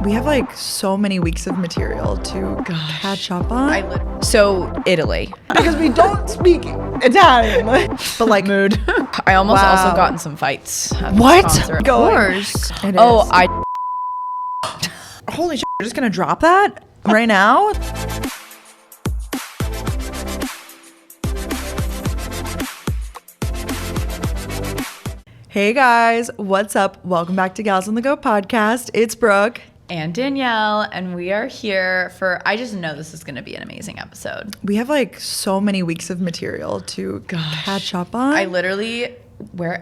We have like so many weeks of material to catch up on. So Italy. Because we don't speak Italian. But like mood. I almost also got in some fights. At What? This concert. Of Going. course. It Oh, is. Holy shit, you're just gonna drop that right now? Hey guys, what's up? Welcome back to Gals on the Go podcast. It's Brooke. And Danielle, and we are here for, I just know this is going to be an amazing episode. We have like so many weeks of material to catch up on. I literally,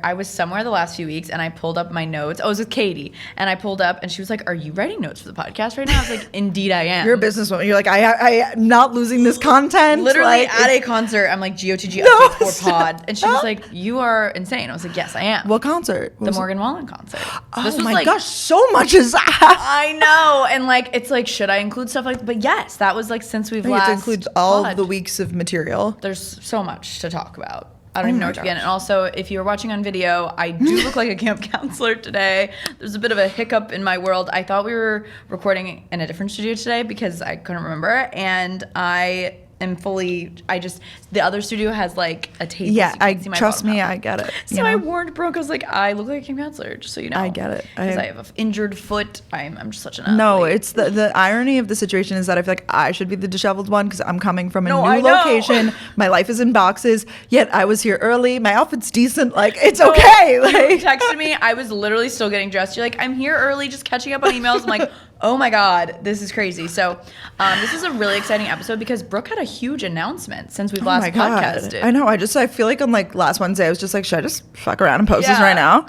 I was somewhere the last few weeks and I pulled up my notes. I was with Katie and I pulled up and she was like, "Are you writing notes for the podcast right now?" I was like, "Indeed I am." You're a businesswoman. You're like, I'm not losing this content. Literally like, at a concert, I'm like, GOTG updates for pod. And she was like, "You are insane." I was like, "Yes, I am." What concert? The Morgan Wallen concert. Oh my gosh, so much is I know. And like, it's like, should I include stuff like, but yes, that was like since we've last. It includes all pod. of the weeks of material. There's so much to talk about. I don't even know where to begin. And also, if you were watching on video, I do look like a camp counselor today. There's a bit of a hiccup in my world. I thought we were recording in a different studio today because I couldn't remember. And I am the other studio has like a tape. Yeah, so trust me, I get it. So I warned Brooke, I was like, I look like a camp counselor, just so you know. I get it. Because I have an injured foot. I'm just such an athlete. No, it's the irony of the situation is that I feel like I should be the disheveled one because I'm coming from a new location. My life is in boxes, yet I was here early. My outfit's decent. Like, it's okay. Like, you texted me. I was literally still getting dressed. You're like, "I'm here early, just catching up on emails." I'm like, oh my God, this is crazy. So this is a really exciting episode because Brooke had a huge announcement since we've last podcasted. I know. I feel like on like last Wednesday, I was just like, should I just fuck around and post this right now?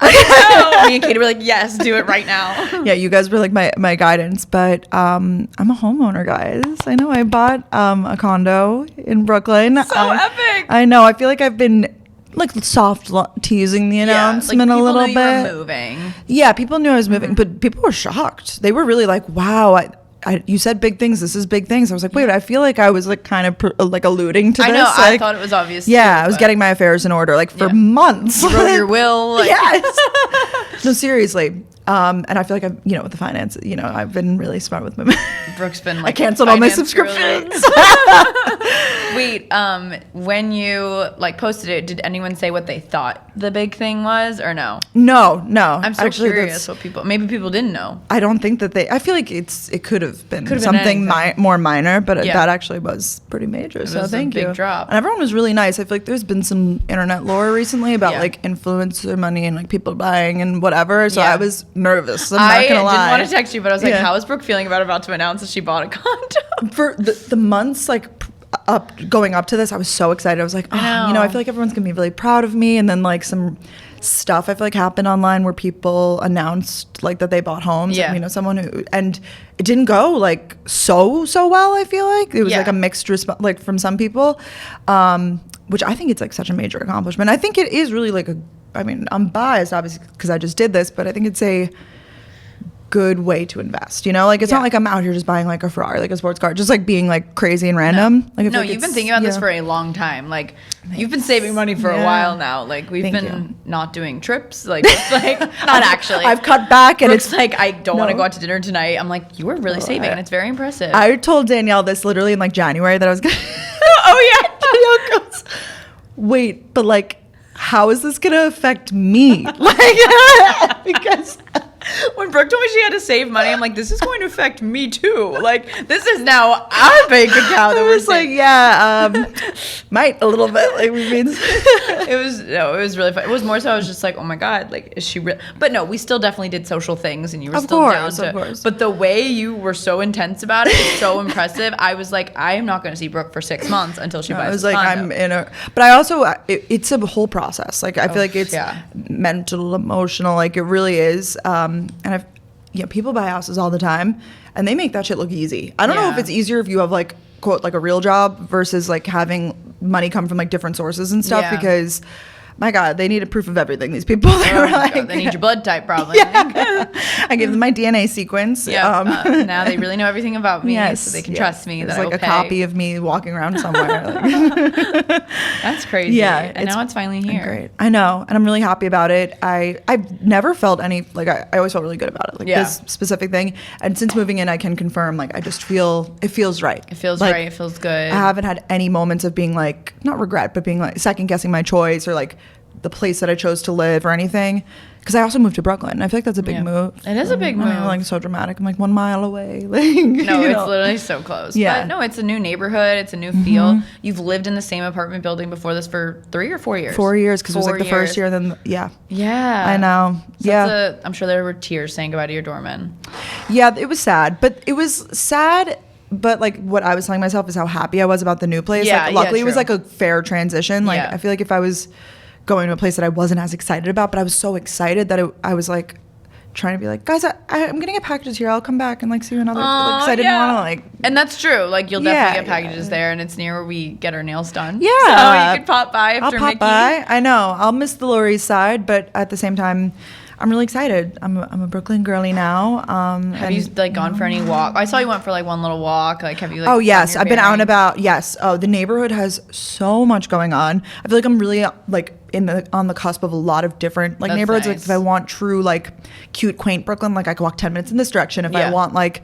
Me and Katie were like, yes, do it right now. Yeah, you guys were like my guidance, but I'm a homeowner, guys. I know I bought a condo in Brooklyn. So epic. I know. I feel like I've been like soft teasing the announcement a little bit. People knew you were moving. Yeah, people knew I was moving, but people were shocked. They were really like, wow, you said big things. This is big things. I was like, wait, I feel like I was like kind of like alluding to this. I know. Like, I thought it was obvious. Yeah, I was getting my affairs in order like for months. You wrote your will. Like. Yes. No, seriously. And I feel like I've, with the finance, I've been really smart with my Brooke's been like, I canceled all my subscriptions. Wait, when you like posted it, did anyone say what they thought the big thing was or no? No. I'm so curious what maybe people didn't know. I don't think that I feel like it could have been something more minor, but that actually was pretty major. So thank you. Big drop. And everyone was really nice. I feel like there's been some internet lore recently about like influencer money and like people buying and whatever. So I was nervous. I'm not gonna lie. I didn't want to text you, but I was like, how is Brooke feeling about to announce that she bought a condo? For the months like going up to this, I was so excited. I was like, I feel like everyone's gonna be really proud of me. And then like some stuff I feel like happened online where people announced like that they bought homes. Yeah. Someone who, and it didn't go like so well. I feel like it was like a mixed response like from some people, which I think it's like such a major accomplishment. I think it is really like I'm biased obviously because I just did this, but I think it's a good way to invest, like it's not like I'm out here just buying like a Ferrari, like a sports car, just like being like crazy and random. You've been thinking about this for a long time. Like you've been saving money for a while now. Like we've been not doing trips. Like it's like not actually. I've cut back and it's like I don't want to go out to dinner tonight. I'm like, you were really saving and it's very impressive. I told Danielle this literally in like January that I was gonna Danielle goes, wait, but like how is this gonna affect me? Like because when Brooke told me she had to save money, I'm like, this is going to affect me too. Like, this is now our bank account. I was like, might a little bit. Like, it was really fun. It was more so I was just like, oh my God, like, is she real? But no, we still definitely did social things and you were down to. Of course. But the way you were so intense about it is so impressive. I was like, I am not going to see Brooke for 6 months until she buys I was a like, condo. But I also, it's a whole process. Like, I feel like it's mental, emotional, like it really is. And people buy houses all the time and they make that shit look easy. I don't know if it's easier if you have like quote like a real job versus like having money come from like different sources and stuff because my God, they needed proof of everything. These people, they were like, God, they need your blood type, probably. I gave them my DNA sequence. Yeah. Now they really know everything about me, so they can trust me. It's that like I will a pay. copy of me walking around somewhere. That's crazy. Yeah, and now it's finally here. Great. I know, and I'm really happy about it. I've never felt any like I always felt really good about it. Like this specific thing, and since moving in, I can confirm like I just feel it feels right. It feels like, right. It feels good. I haven't had any moments of being like not regret, but being like second guessing my choice or like the place that I chose to live or anything. Because I also moved to Brooklyn. I feel like that's a big move. It is a big move. I'm like so dramatic. I'm like 1 mile away. Like, no, it's literally so close. Yeah. But no, it's a new neighborhood. It's a new feel. You've lived in the same apartment building before this for 3 or 4 years? 4 years because it was like the first year. Then yeah. I know. So I'm sure there were tears saying goodbye to your doorman. Yeah, it was sad. But it was sad. But like what I was telling myself is how happy I was about the new place. Yeah, like luckily it was like a fair transition. Like I feel like if I was going to a place that I wasn't as excited about, but I was so excited that I was like trying to be like, guys, I'm gonna get packages here. I'll come back and like see you another. Because I didn't want to like. And that's true. Like you'll definitely get packages there, and it's near where we get our nails done. Yeah, so you could pop by after I'll pop by. I know I'll miss the Lower East Side, but at the same time, I'm really excited. I'm a Brooklyn girly now. Have you like gone for any walk? I saw you went for like one little walk. Like have you? Like, oh yes, I've been out and about. Yes. Oh, the neighborhood has so much going on. I feel like I'm really like on the cusp of a lot of different like neighborhoods. Nice. Like if I want true like cute quaint Brooklyn, like I can walk 10 minutes in this direction. If I want like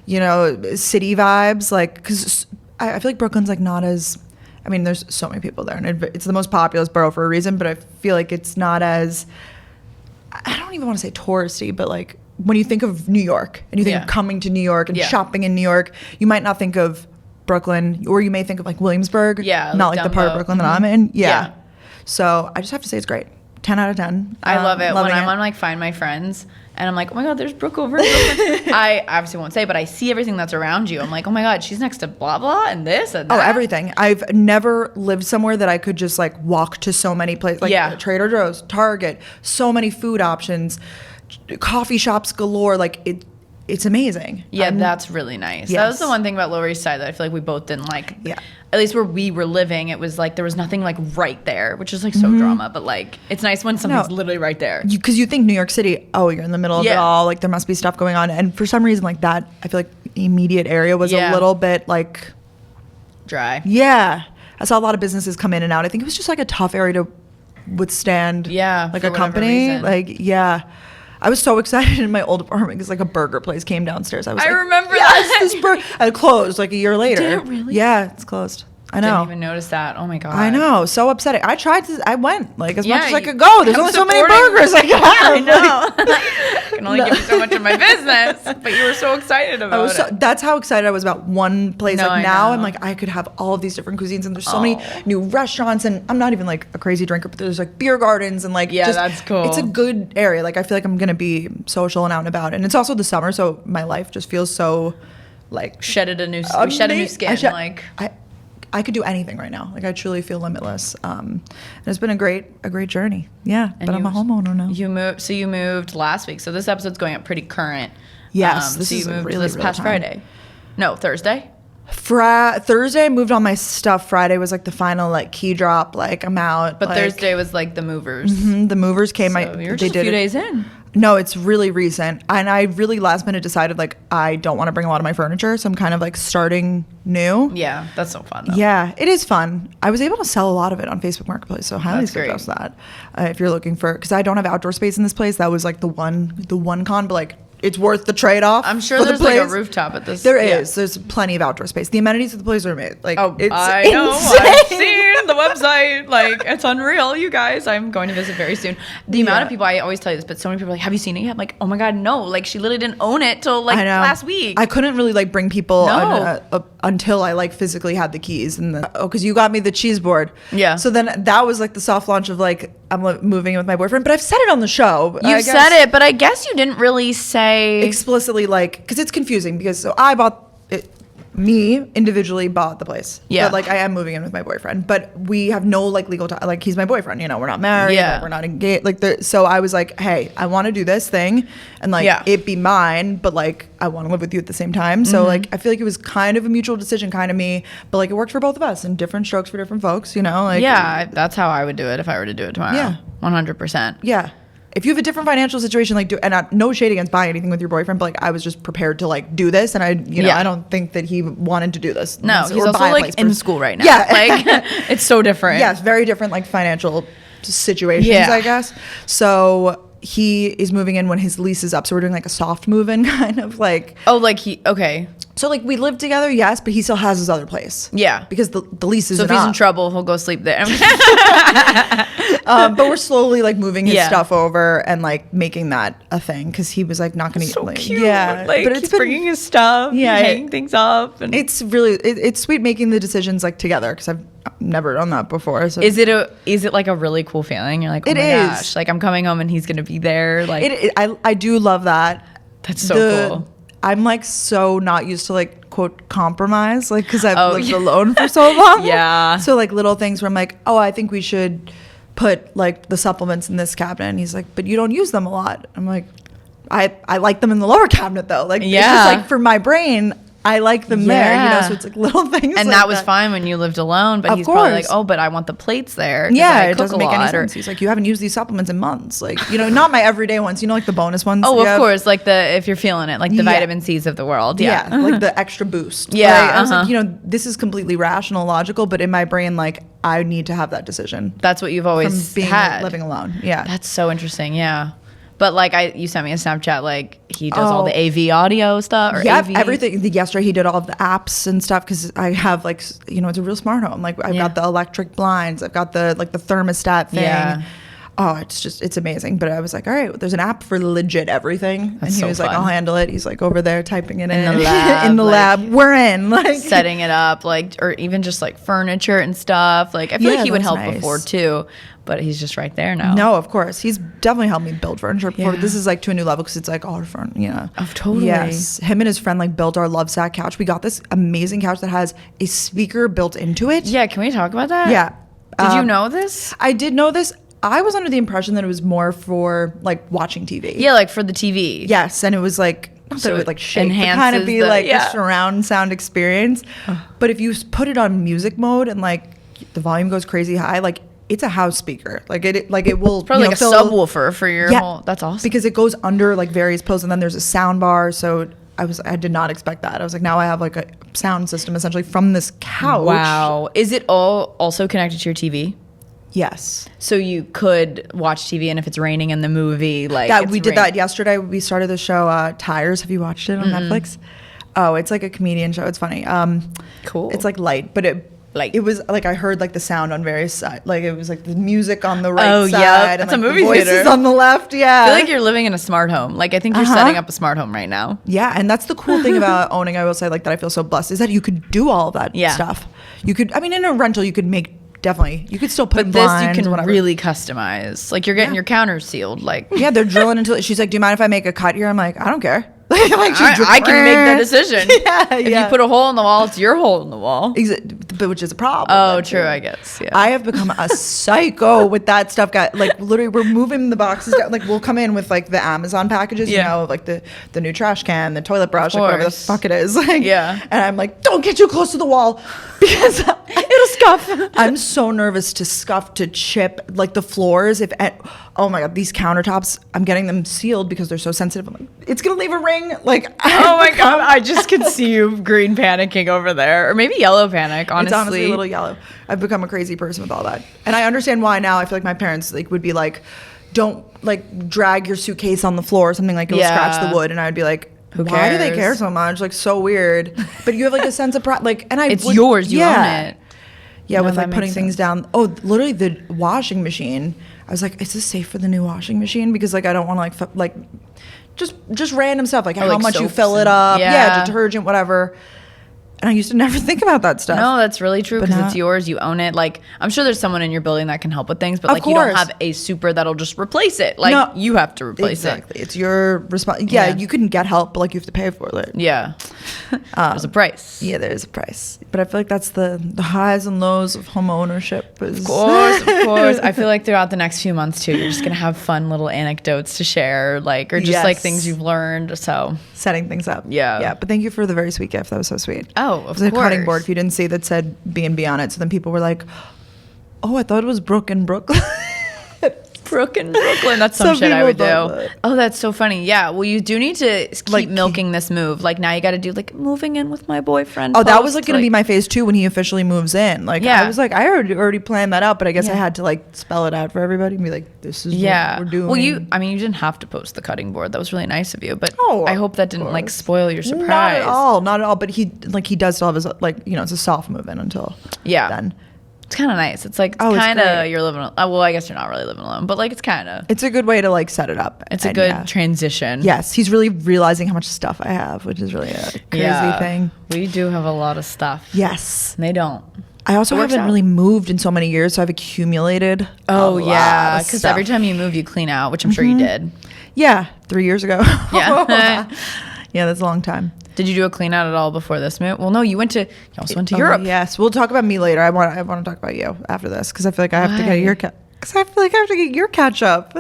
city vibes, like because I feel like Brooklyn's like not as. I mean, there's so many people there, and it's the most populous borough for a reason. But I feel like it's not as. I don't even want to say touristy, but like when you think of New York and you think of coming to New York and shopping in New York, you might not think of Brooklyn, or you may think of like Williamsburg, not like the part of Brooklyn that I'm in. Yeah. So I just have to say it's great. 10 out of 10. I love it. When I'm on like Find My Friends and I'm like, oh my God, there's Brooke over in Brooklyn. I obviously won't say, but I see everything that's around you. I'm like, oh my God, she's next to blah, blah, and this and that. Oh, everything. I've never lived somewhere that I could just like walk to so many places. Like Trader Joe's, Target, so many food options, coffee shops galore. Like it's amazing. Yeah, that's really nice. Yes. That was the one thing about Lower East Side that I feel like we both didn't like. Yeah. At least where we were living, it was like there was nothing like right there, which is like so drama. But like it's nice when something's literally right there. Because you think New York City, oh, you're in the middle of it all. Like there must be stuff going on. And for some reason like that, I feel like the immediate area was a little bit like dry. Yeah. I saw a lot of businesses come in and out. I think it was just like a tough area to withstand like a company. Like, I was so excited in my old apartment because like a burger place came downstairs. I remember that. This burger. It closed like a year later. Did it really? Yeah, it's closed. I know. Didn't even notice that. Oh my God. I know. So upsetting. I went like as much as I could go. There's only so many burgers I could have. I know. I can only give you so much of my business, but you were so excited about it. That's how excited I was about one place. No, like now I'm like, I could have all of these different cuisines and there's so many new restaurants and I'm not even like a crazy drinker, but there's like beer gardens and like that's cool. It's a good area. Like I feel like I'm going to be social and out and about. And it's also the summer, so my life just feels so like shed a new skin. I could do anything right now. Like I truly feel limitless. And it's been a great journey. Yeah, and but I'm a homeowner now. You moved last week. So this episode's going up pretty current. Yes, this is moved this past Friday. No, Thursday. Thursday I moved all my stuff. Friday was like the final like key drop. Like I'm out. But like, Thursday was like the movers. Mm-hmm, the movers came. So you're just a few days in. No, it's really recent. And I really last minute decided like I don't want to bring a lot of my furniture. So I'm kind of like starting new. Yeah, that's so fun though. Yeah, it is fun. I was able to sell a lot of it on Facebook Marketplace. So highly suggest that if you're looking for, because I don't have outdoor space in this place. That was like the one con, but like it's worth the trade-off. I'm sure there's like a rooftop at this. There is. There's plenty of outdoor space. The amenities of the place are amazing. Like, it's I know. I've seen the website. Like, it's unreal, you guys. I'm going to visit very soon. The amount of people, I always tell you this, but so many people are like, have you seen it yet? I'm like, oh my God, no. Like, she literally didn't own it till like last week. I couldn't really like bring people until I like physically had the keys. And because you got me the cheese board. Yeah. So then that was like the soft launch of like, I'm moving in with my boyfriend. But I've said it on the show. You said it, but I guess you didn't really say explicitly, like, because it's confusing because so I bought it. me individually bought the place. Yeah. But like I am moving in with my boyfriend, but we have no like legal time. Like he's my boyfriend, you know, we're not married, Yeah. like, we're not engaged. Like so I was like, hey, I want to do this thing and like it be mine, but like I want to live with you at the same time. So like I feel like it was kind of a mutual decision, kind of me, but like it worked for both of us and different strokes for different folks, you know? Like that's how I would do it if I were to do it tomorrow. Yeah. 100%. Yeah. If you have a different financial situation, like no shade against buying anything with your boyfriend, but like I was just prepared to like do this, and I don't think that he wanted to do this. No, he's also like in school right now. Yeah, like it's so different. Yeah, it's very different, like financial situations, I guess. So he is moving in when his lease is up, so we're doing like a soft move-in kind of like. Oh, like okay. So like we live together, yes, but he still has his other place. Yeah, because the lease is. So if he's in trouble, he'll go sleep there. But we're slowly like moving his stuff over and like making that a thing because he was like not going to. So like, cute. Yeah, like but he's bringing his stuff. Yeah, hanging things up. And it's really it's sweet making the decisions like together because I've never done that before. So is it like a really cool feeling? You're like, oh my gosh, like I'm coming home and he's going to be there. Like I do love that. That's so cool. I'm like so not used to like quote compromise like because I've lived alone for so long. Yeah. So like little things where I'm like, oh, I think we should put like the supplements in this cabinet, and he's like, but you don't use them a lot. I'm like, I like them in the lower cabinet though. Like it's just like for my brain, I like them there, you know, so it's like little things. And like that was fine when you lived alone, but he's probably like, oh, but I want the plates there. Yeah, it doesn't make any sense. He's like, you haven't used these supplements in months. Like, you know, not my everyday ones, you know, like the bonus ones. Oh, of course. Like if you're feeling it, like the vitamin C's of the world. Yeah. Like the extra boost. Yeah. Like, I was like, you know, this is completely rational, logical, but in my brain, like, I need to have that decision. That's what you've always had. Living alone. Yeah. That's so interesting. Yeah. But like you sent me a Snapchat, like he does all the AV audio stuff. Or AV. Everything. Yesterday he did all of the apps and stuff because I have like, you know, it's a real smart home. Like I've got the electric blinds, I've got the like the thermostat thing. Yeah. Oh, it's amazing. But I was like, all right, there's an app for legit everything. That's and he was fun. like, I'll handle it. He's like over there typing it in the lab. in the lab. We're in like setting it up, like, or even just like furniture and stuff. Like I feel like he would help before too. But he's just right there now. No, of course. He's definitely helped me build furniture before. This is like to a new level because it's like all furniture, you know. Oh, totally. Yes. Him and his friend like built our Love Sack couch. We got this amazing couch that has a speaker built into it. Yeah, can we talk about that? Yeah. Did you know this? I did know this. I was under the impression that it was more for like watching TV. Yeah, like for the TV. Yes, and it was like not that it would like shake, but kind of be like a surround sound experience. But if you put it on music mode and like the volume goes crazy high, like it's a house speaker. Like it will it's probably like a subwoofer for your whole. That's awesome. Because it goes under like various posts, and then there's a sound bar. So I did not expect that. I was like, now I have like a sound system essentially from this couch. Wow. Is it all also connected to your TV? Yes. So you could watch TV, and if it's raining in the movie, like that, we did that yesterday. We started the show Tires. Have you watched it on Netflix? Oh, it's like a comedian show. It's funny. Cool. It's like light, but it was like I heard like the sound on various sides. Like it was like the music on the right side. That's and, like, a movie the voices theater on the left. Yeah. I feel like you're living in a smart home. Like I think you're setting up a smart home right now. Yeah, and that's the cool thing about owning. I will say, like that I feel so blessed is that you could do all of that stuff. You could. I mean, in a rental, you could make. Definitely, you could still put. But blinds, this you can really customize. Like you're getting your counters sealed. Like they're drilling into it. She's like, "Do you mind if I make a cut here?" I'm like, "I don't care." I can make that decision. If you put a hole in the wall, it's your hole in the wall. But which is a problem. Oh, true. I guess. Yeah. I have become a psycho with that stuff. Like literally, we're moving the boxes down. Like we'll come in with like the Amazon packages, you know, like the new trash can, the toilet brush, like whatever the fuck it is. Like, and I'm like, don't get too close to the wall because it'll scuff. I'm so nervous to scuff, to chip like the floors. Oh my god, these countertops, I'm getting them sealed because they're so sensitive. I'm like, it's gonna leave a ring. Like, oh my god, I just could see you green panicking over there, or maybe yellow panic. Honestly, it's honestly a little yellow. I've become a crazy person with all that, and I understand why now. I feel like my parents like would be like, don't like drag your suitcase on the floor or something, like it will scratch the wood, and I would be like, why do they care so much? Like so weird. But you have like a sense of pride, like, and it's yours. You own it. Yeah, with like putting things down. Oh, literally the washing machine. I was like, is this safe for the new washing machine? Because like I don't want to like just random stuff like how much you fill it up. Yeah, detergent, whatever. And I used to never think about that stuff. No, that's really true because it's yours. You own it. Like, I'm sure there's someone in your building that can help with things, but like you don't have a super that'll just replace it. Like you have to replace it. Exactly. It's your response. Yeah, you can get help, but like you have to pay for it. Yeah. There's a price. Yeah, there is a price. But I feel like that's the highs and lows of home ownership. Of course. I feel like throughout the next few months too, you're just gonna have fun little anecdotes to share, like, or just like things you've learned. So setting things up. Yeah. But thank you for the very sweet gift. That was so sweet. Oh, of course. It was a cutting board. If you didn't see that said B&B on it, so then people were like, "Oh, I thought it was Brooke in Brooklyn." Brooke in Brooklyn. That's some shit I would do. Oh, that's so funny. Yeah. Well, you do need to keep milking this move. Like now you got to do like moving in with my boyfriend. Oh, that was like going to be my phase 2 when he officially moves in. Like I was like, I already planned that out, but I guess I had to like spell it out for everybody and be like, this is what we're doing. Well, you didn't have to post the cutting board. That was really nice of you, but I hope that didn't like spoil your surprise. Not at all. But he does still have his like, it's a soft move in until then. It's kind of nice. It's like kind of you're living. Well, I guess you're not really living alone, but like it's kind of. It's a good way to like set it up. It's a good transition. Yes, he's really realizing how much stuff I have, which is really a crazy thing. We do have a lot of stuff. Yes, they don't. I also haven't really moved in so many years, so I've accumulated. Oh yeah, because every time you move, you clean out, which I'm sure you did. Yeah, 3 years ago. Yeah, yeah, that's a long time. Did you do a clean out at all before this move? Well, no, you also went to Europe. Yes, we'll talk about me later. I want to talk about you after this because I feel like I have to get your catch up.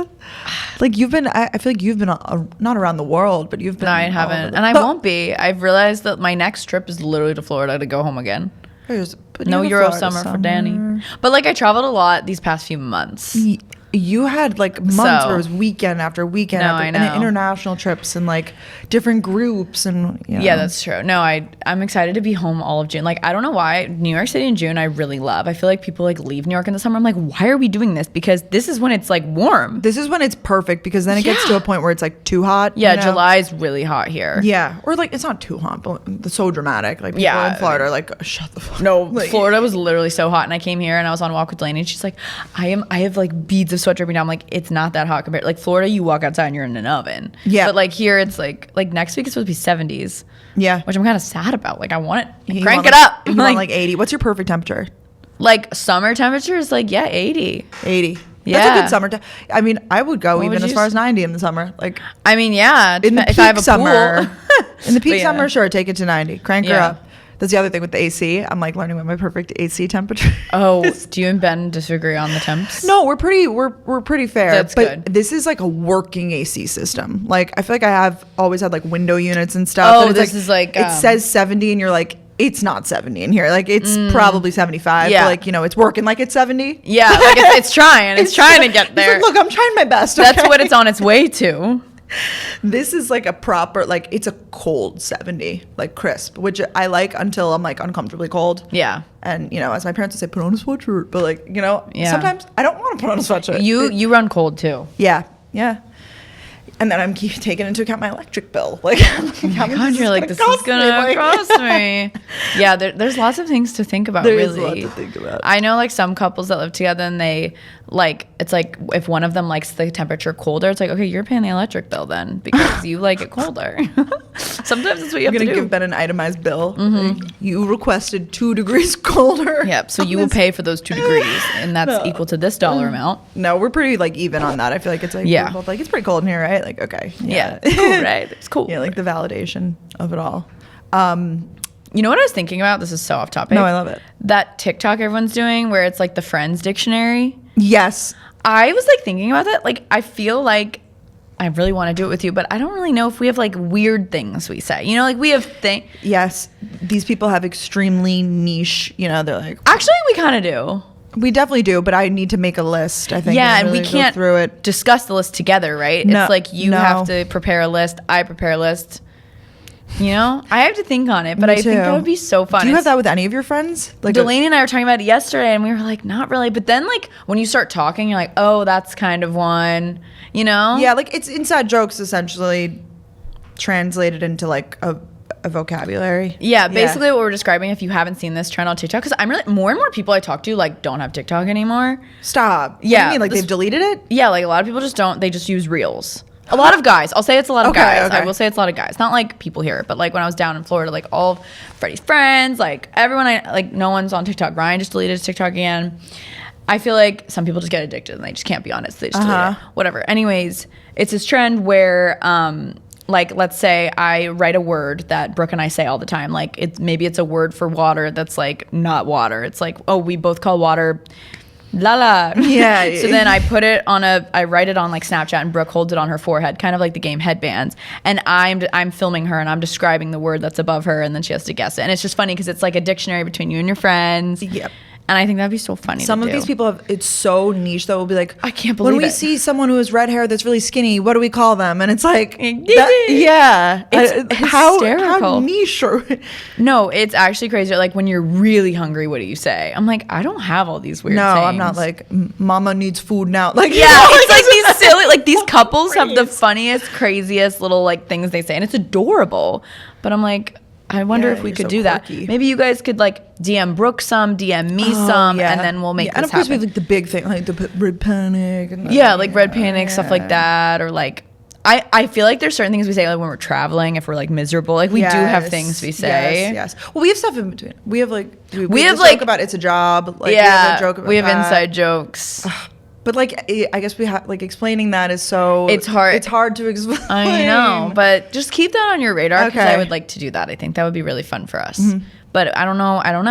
Like I feel like you've been not around the world, but you've been. No, I haven't, and I won't be. I've realized that my next trip is literally to Florida to go home again. No Euro summer for Danny. But like I traveled a lot these past few months. You had like months where it was weekend after weekend and international trips and like different groups and yeah, that's true. No, I'm excited to be home all of June. Like I don't know why New York City in June I really love. I feel like people like leave New York in the summer. I'm like, why are we doing this? Because this is when it's like warm. This is when it's perfect because then it gets to a point where it's like too hot. Yeah, July is really hot here. Yeah, or like it's not too hot, but it's so dramatic. Like people in Florida are like, shut the fuck. No, like, Florida was literally so hot, and I came here and I was on a walk with Delaney, and she's like, I have like beads of sweat dripping down. I'm like, it's not that hot compared. Like Florida, you walk outside and you're in an oven. Yeah, but like here, it's like next week it's supposed to be 70s. Yeah, which I'm kind of sad about. Like I want it, crank it up. You want like 80. What's your perfect temperature? Like summer temperature is like 80. 80. Yeah. That's a good summer. I mean, I would go even as far as 90 in the summer. Like, I mean, yeah. In the peak summer. In the peak summer, sure, take it to 90. Crank her up. That's the other thing with the AC. I'm like learning what my perfect AC temperature is. Do you and Ben disagree on the temps? No, we're pretty fair. That's good. This is like a working AC system. Like I feel like I have always had like window units and stuff. Oh, this is like it says 70 and you're like, it's not 70 in here. Like it's probably 75. Yeah. But like, it's working like it's 70. Yeah, like it's trying. It's trying to get there. Like, look, I'm trying my best. That's what it's on its way to. This is like a proper, like it's a cold 70, like crisp, which I like until I'm like uncomfortably cold. Yeah. And as my parents would say, put on a sweatshirt. But like, sometimes I don't want to put on a sweatshirt. You run cold too. Yeah. Yeah. And then I'm taking into account my electric bill. Like, oh my God, you're like, this is gonna cost me. Yeah, there's lots of things to think about. There's really a lot to think about. I know like some couples that live together and they like, it's like if one of them likes the temperature colder, it's like, okay, you're paying the electric bill then because you like it colder. Sometimes that's what you have to do. I'm gonna give Ben an itemized bill. Mm-hmm. Like, you requested 2 degrees colder. Yep. So you will pay for those 2 degrees, and that's equal to this dollar amount. No, we're pretty like even on that. I feel like it's like we're both like it's pretty cold in here, right? Like okay. Yeah. It's cool, right? It's cool. Yeah, like the validation of it all. You know what I was thinking about? This is so off topic. No, I love it. That TikTok everyone's doing where it's like the Friends dictionary. Yes. I was like thinking about that. Like I feel like I really want to do it with you, but I don't really know if we have like weird things we say. Like we have things. Yes. These people have extremely niche, they're like. Actually, we kind of do. We definitely do, but I need to make a list, I think. Yeah, and really we can't through it. Discuss the list together, right? No, it's like you have to prepare a list, I prepare a list. I have to think on it, but I think that would be so fun. Do you have that with any of your friends? Like Delaney and I were talking about it yesterday, and we were like, not really. But then, like, when you start talking, you're like, oh, that's kind of one, Yeah, like it's inside jokes essentially translated into like a vocabulary. Yeah, basically what we're describing, if you haven't seen this trend on TikTok, because I'm really, more and more people I talk to like don't have TikTok anymore. Stop. Yeah. What do you mean? Like they've deleted it? Yeah, like a lot of people just don't, they just use Reels. A lot of guys. I'll say it's a lot of guys. Okay. I will say it's a lot of guys. Not like people here, but like when I was down in Florida, like all of Freddie's friends, like everyone, no one's on TikTok. Ryan just deleted his TikTok again. I feel like some people just get addicted and they just can't be on it, so they just delete it. Whatever. Anyways, it's this trend where like, let's say I write a word that Brooke and I say all the time. Like, maybe it's a word for water that's like not water. It's like, oh, we both call water la la. Yeah. So then I I write it on like Snapchat, and Brooke holds it on her forehead, kind of like the game Headbands. And I'm filming her, and I'm describing the word that's above her, and then she has to guess it. And it's just funny because it's like a dictionary between you and your friends. Yep. And I think that'd be so funny. Some of these people it's so niche that we'll be like, I can't believe when we see someone who has red hair that's really skinny, what do we call them? And it's like, yeah, it's hysterical. How niche. No, it's actually crazy. Like, when you're really hungry, what do you say? I'm like, I don't have all these weird things. I'm not like, mama needs food now. Like, yeah, it's like these silly, like these couples have the funniest, craziest little like things they say, and it's adorable. But I'm like, I wonder if we could do quirky. That. Maybe you guys could like DM Brooke some, DM me some, and then we'll make this and of course happen. we have like the big thing, like the red panic. And like red panic, stuff like that. Or like, I feel like there's certain things we say like when we're traveling, if we're like miserable, like we do have things we say. Yes. Well, we have stuff in between. We have like, we have like, joke about it's a job. Like, we have inside jokes. But like, I guess we have like explaining that is so. It's hard. It's hard to explain. I know, but just keep that on your radar because I would like to do that. I think that would be really fun for us. Mm-hmm. But I don't know. I don't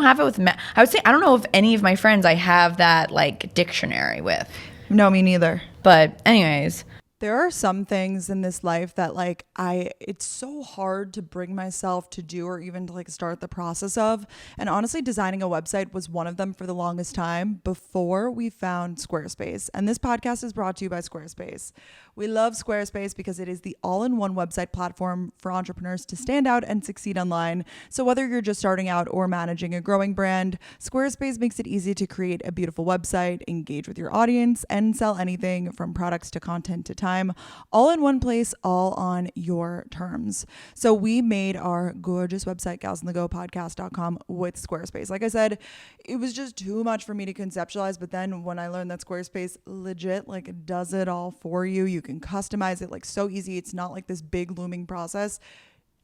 have it with. I would say I don't know if any of my friends I have that like dictionary with. No, me neither. But anyways. There are some things in this life that like it's so hard to bring myself to do or even to like start the process of. And honestly, designing a website was one of them for the longest time before we found Squarespace. And this podcast is brought to you by Squarespace. We love Squarespace because it is the all-in-one website platform for entrepreneurs to stand out and succeed online. So whether you're just starting out or managing a growing brand, Squarespace makes it easy to create a beautiful website, engage with your audience, and sell anything from products to content to time, all in one place, all on your terms. So we made our gorgeous website, galsinthegopodcast.com, with Squarespace. Like I said, it was just too much for me to conceptualize, but then when I learned that Squarespace legit like does it all for you, you can customize it like so easy. It's not like this big looming process.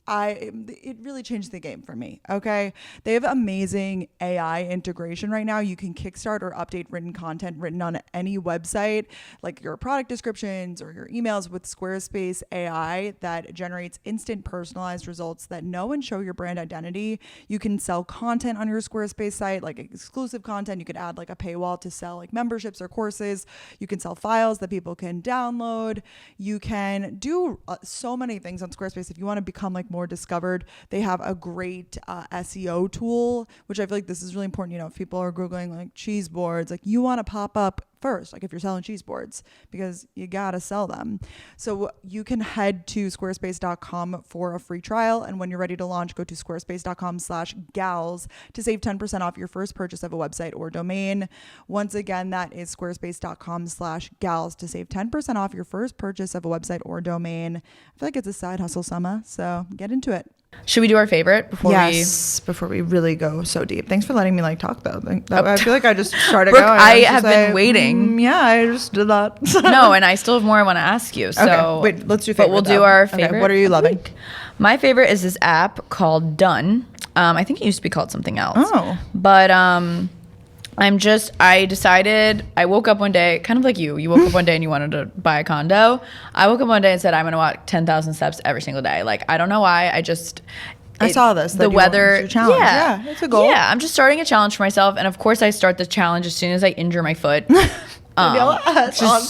It really changed the game for me. Okay. They have amazing AI integration right now. You can kickstart or update written content written on any website, like your product descriptions or your emails, with Squarespace AI that generates instant personalized results that know and show your brand identity. You can sell content on your Squarespace site, like exclusive content. You could add like a paywall to sell like memberships or courses. You can sell files that people can download. You can do so many things on Squarespace. If you want to become like more discovered, they have a great SEO tool, which I feel like this is really important. You know, if people are Googling like cheese boards, like you want to pop up first, like if you're selling cheese boards, because you gotta sell them. So you can head to squarespace.com for a free trial. And when you're ready to launch, go to squarespace.com/gals to save 10% off your first purchase of a website or domain. Once again, that is squarespace.com/gals to save 10% off your first purchase of a website or domain. I feel like it's a side hustle summer, so get into it. Should we do our favorite before we really go so deep? Thanks for letting me like talk though. I feel like I just started Brooke, going. I have been waiting. I just did that. No, and I still have more I want to ask you. So okay. Wait, let's do favorite. But we'll do our favorite. Okay, what are you loving? My favorite is this app called Done. I think it used to be called something else. Oh. But I decided, I woke up one day, kind of like you woke up one day and you wanted to buy a condo. I woke up one day and said, I'm going to walk 10,000 steps every single day. Like, I don't know why. I saw this. The weather. Challenge. Yeah, it's a goal. Yeah, I'm just starting a challenge for myself. And of course, I start the challenge as soon as I injure my foot. On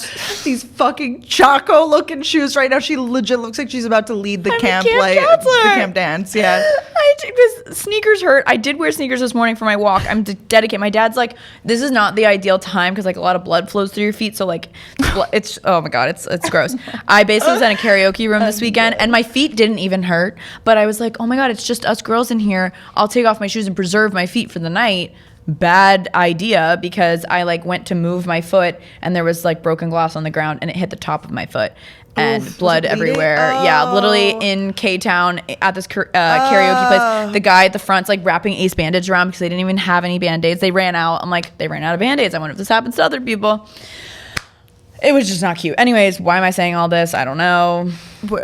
these fucking Choco looking shoes right now. She legit looks like she's about to lead the camp dance. Yeah. Because sneakers hurt. I did wear sneakers this morning for my walk. I'm dedicated. My dad's like, this is not the ideal time because like a lot of blood flows through your feet. So like it's oh my God, it's gross. I basically was in a karaoke room this weekend and my feet didn't even hurt. But I was like, oh my God, it's just us girls in here. I'll take off my shoes and preserve my feet for the night. Bad idea, because I like went to move my foot and there was like broken glass on the ground and it hit the top of my foot and blood everywhere. Oh. Yeah, literally in K-Town at this karaoke place. The guy at the front's like wrapping ace bandage around because they didn't even have any band-aids. They ran out. I'm like, they ran out of band-aids. I wonder if this happens to other people. It was just not cute. Anyways, why am I saying all this? I don't know.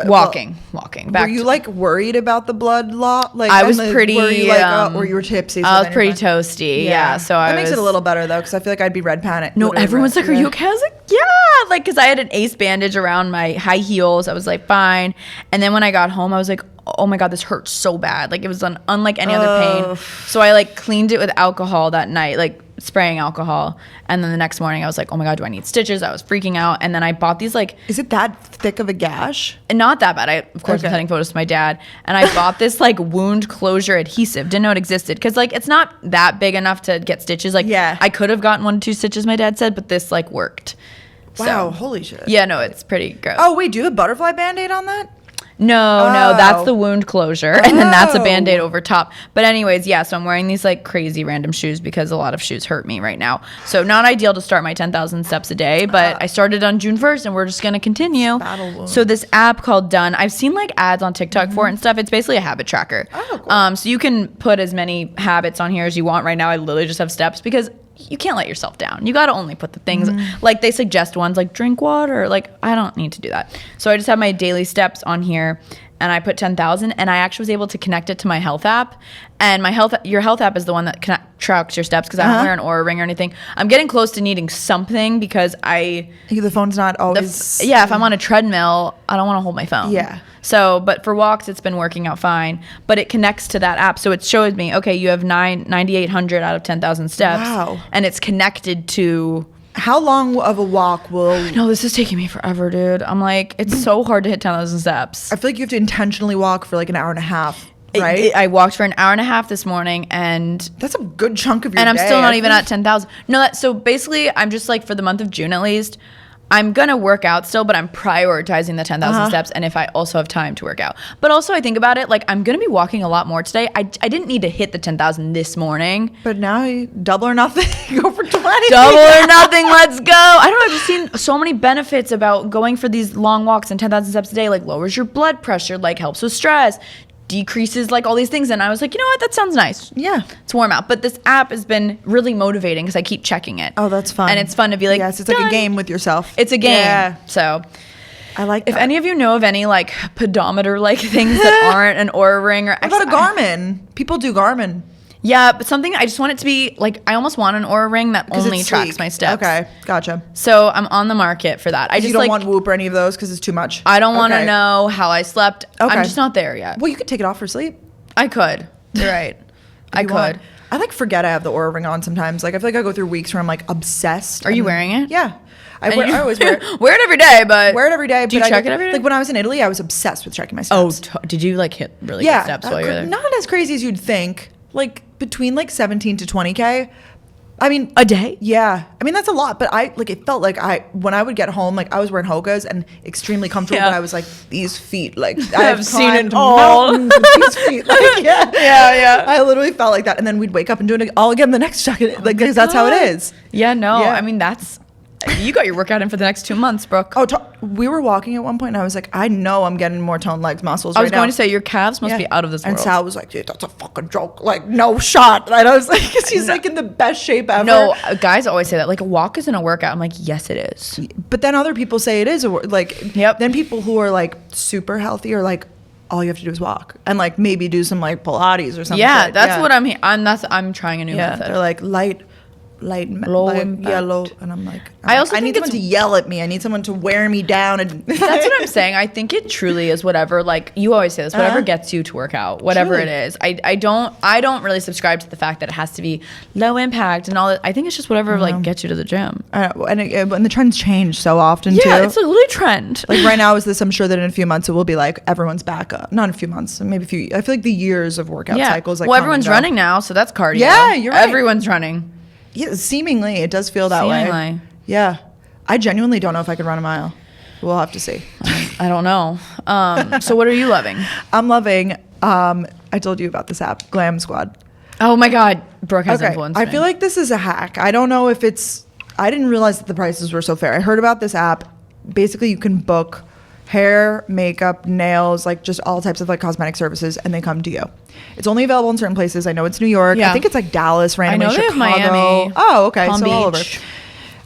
Walking. Were you like worried about the blood lot? Like I was pretty. Were you like, or you were tipsy? I was pretty toasty. Yeah. So that makes it a little better though, because I feel like I'd be red panic. No, everyone's like, "Are you okay?" I was like, "Yeah." like, because I had an ace bandage around my high heels. I was like, fine. And then when I got home, I was like, oh my God, this hurts so bad. Like, it was unlike any other pain. So I like cleaned it with alcohol that night, like spraying alcohol. And then the next morning I was like, oh my God, do I need stitches? I was freaking out. And then I bought these like... Is it that thick of a gash? Not that bad. I, of course, was sending photos to my dad. And I bought this like wound closure adhesive. Didn't know it existed. Because like, it's not that big enough to get stitches. Like, I could have gotten 1 to 2 stitches, my dad said, but this like worked. Wow, holy shit. Yeah, no, it's pretty gross. Oh, wait, do you have a butterfly Band-Aid on that? No, that's the wound closure. And then that's a Band-Aid over top. But anyways, yeah, so I'm wearing these like crazy random shoes because a lot of shoes hurt me right now. So not ideal to start my 10,000 steps a day, but I started on June 1st and we're just going to continue. So this app called Done, I've seen like ads on TikTok for it and stuff. It's basically a habit tracker. Oh, cool. So you can put as many habits on here as you want. Right now I literally just have steps because you can't let yourself down. You got to only put the things like they suggest ones like drink water. Like I don't need to do that. So I just have my daily steps on here and I put 10,000 and I actually was able to connect it to my health app. And your health app is the one that tracks your steps because I don't wear an Oura ring or anything. I'm getting close to needing something because the phone's not always... if I'm on a treadmill, I don't want to hold my phone. Yeah. So, but for walks, it's been working out fine. But it connects to that app. So it shows me, okay, you have 9,800 out of 10,000 steps. Wow. And it's connected to... How long of a walk will... No, this is taking me forever, dude. I'm like, it's so hard to hit 10,000 steps. I feel like you have to intentionally walk for like an hour and a half, right? I walked for an hour and a half this morning and... That's a good chunk of your day. And I'm still not even at 10,000. No, so basically, I'm just like, for the month of June at least... I'm going to work out still, but I'm prioritizing the 10,000 steps and if I also have time to work out. But also I think about it, like I'm going to be walking a lot more today. I didn't need to hit the 10,000 this morning. But now you double or nothing, go for 20. Double or nothing, let's go. I don't know, I've just seen so many benefits about going for these long walks and 10,000 steps a day, like lowers your blood pressure, like helps with stress, decreases like all these things. And I was like, you know what, that sounds nice. Yeah. It's warm out. But this app has been really motivating because I keep checking it. Oh, that's fun. And it's fun to be like, yes, it's like a game with yourself. It's a game. Yeah. So I like that. If any of you know of any like pedometer like things that aren't an Oura ring or... What about a Garmin? People do Garmin. Yeah, but something, I just want it to be like, I almost want an Oura ring that only tracks my steps. Okay, gotcha. So I'm on the market for that. I just you don't want Whoop or any of those because it's too much? I don't want to know how I slept. Okay. I'm just not there yet. Well, you could take it off for sleep. I could. You're right. I could. I like forget I have the Oura ring on sometimes. Like I feel like I go through weeks where I'm like obsessed. Are you wearing it? Yeah. I always wear it. Wear it every day, but... Wear it every day. Do you check it every day? Like when I was in Italy, I was obsessed with checking my steps. Oh, did you like hit really good steps while you were there? Not as crazy as you'd think. Like between like 17 to 20K. I mean, a day? Yeah. I mean, that's a lot, but it felt like when I would get home, like I was wearing Hokas and extremely comfortable, but I was like, these feet, like I've seen it all. With these feet. Like, yeah. I literally felt like that. And then we'd wake up and do it all again the next second. Like, because that's how it is. Yeah, no. Yeah. I mean, you got your workout in for the next 2 months, Brooke. Oh, we were walking at one point and I was like, I know I'm getting more toned legs muscles. I was going to say, your calves must be out of this world. And Sal was like, dude, that's a fucking joke. Like, no shot. And I was like, because he's like in the best shape ever. No, guys always say that. Like, a walk isn't a workout. I'm like, yes, it is. But then other people say it is. Then people who are like super healthy are like, all you have to do is walk and like maybe do some like Pilates or something. Yeah, that's what I'm trying a new method. They're like low impact. And I'm like, I need someone to yell at me. I need someone to wear me down. And that's what I'm saying. I think it truly is whatever, like you always say this, whatever gets you to work out, whatever it is. I don't really subscribe to the fact that it has to be low impact and all that. I think it's just whatever like gets you to the gym. And the trends change so often too. Yeah, it's a literally trend. Like right now is this, I'm sure that in a few months it will be like everyone's back up. Not in a few months, maybe I feel like the years of workout cycles. Like, well, everyone's running now, so that's cardio. Yeah, you're right. Everyone's running. Yeah, seemingly it does feel that way. Yeah, I genuinely don't know if I could run a mile. We'll have to see. I don't know. So what are you loving? I'm loving. I told you about this app, Glam Squad. Oh my God, Brooke has influenced me. I feel like this is a hack. I don't know if it's. I didn't realize that the prices were so fair. I heard about this app. Basically, you can book hair, makeup, nails, like just all types of like cosmetic services, and they come to you. It's only available in certain places. I know it's New York. Yeah. I think it's like Dallas, randomly, I know Chicago. They have Miami. Oh, okay. Palm so Beach. all over.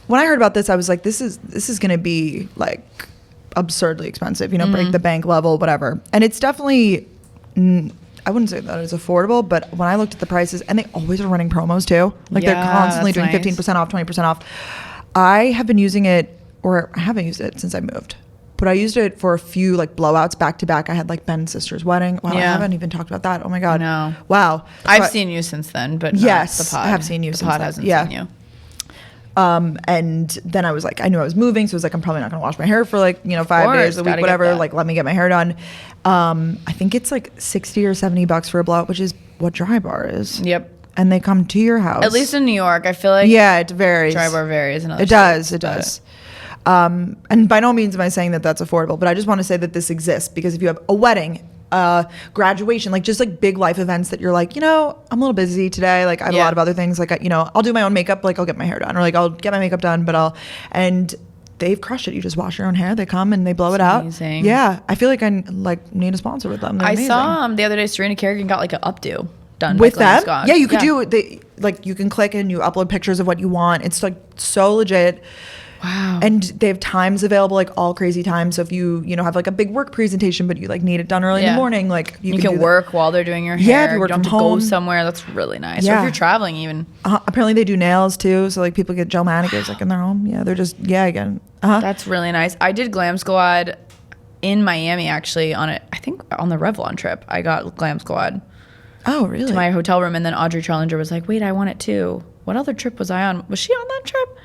When I heard about this, I was like, this is going to be like absurdly expensive, break the bank level, whatever. And it's definitely, I wouldn't say that it's affordable, but when I looked at the prices, and they always are running promos too. Like they're constantly doing 15% off, 20% off. I have been using it or I haven't used it since I moved. But I used it for a few like blowouts back to back. I had like Ben's sister's wedding. Wow, I haven't even talked about that. Oh my God. No. Wow. I've seen you since then, but yes, not the pod. I have seen you the since pod then. hasn't Yeah. seen you. And then I was like, I knew I was moving, so I was like, I'm probably not gonna wash my hair for like 5 days a week, whatever. Like, let me get my hair done. I think it's like $60 or $70 for a blowout, which is what Dry Bar is. Yep. And they come to your house. At least in New York, I feel like. Yeah, it varies. Dry Bar varies. In other it does. states, It does. And by no means am I saying that that's affordable, but I just want to say that this exists because if you have a wedding, graduation, like just like big life events that you're like, I'm a little busy today. Like I have a lot of other things. Like, I'll do my own makeup. Like I'll get my hair done or like I'll get my makeup done, and they've crushed it. You just wash your own hair. They come and they blow it out. Amazing. Yeah. I feel like I need a sponsor with them. They're amazing. saw the other day, Serena Kerrigan got like an updo done with by Glam them. Squad. Yeah, you could do like you can click and you upload pictures of what you want. It's like so legit. Wow. And they have times available, like all crazy times. So if you have like a big work presentation, but you like need it done early in the morning, like you can work while they're doing your hair. Yeah, if you work don't from have to home. go somewhere. That's really nice. Yeah. Or if you're traveling even. Apparently they do nails too. So like people get gel manicures like in their home. Yeah, they're just, again. That's really nice. I did Glam Squad in Miami actually I think on the Revlon trip. I got Glam Squad. Oh, really? To my hotel room. And then Audrey Challenger was like, wait, I want it too. What other trip was I on? Was she on that trip?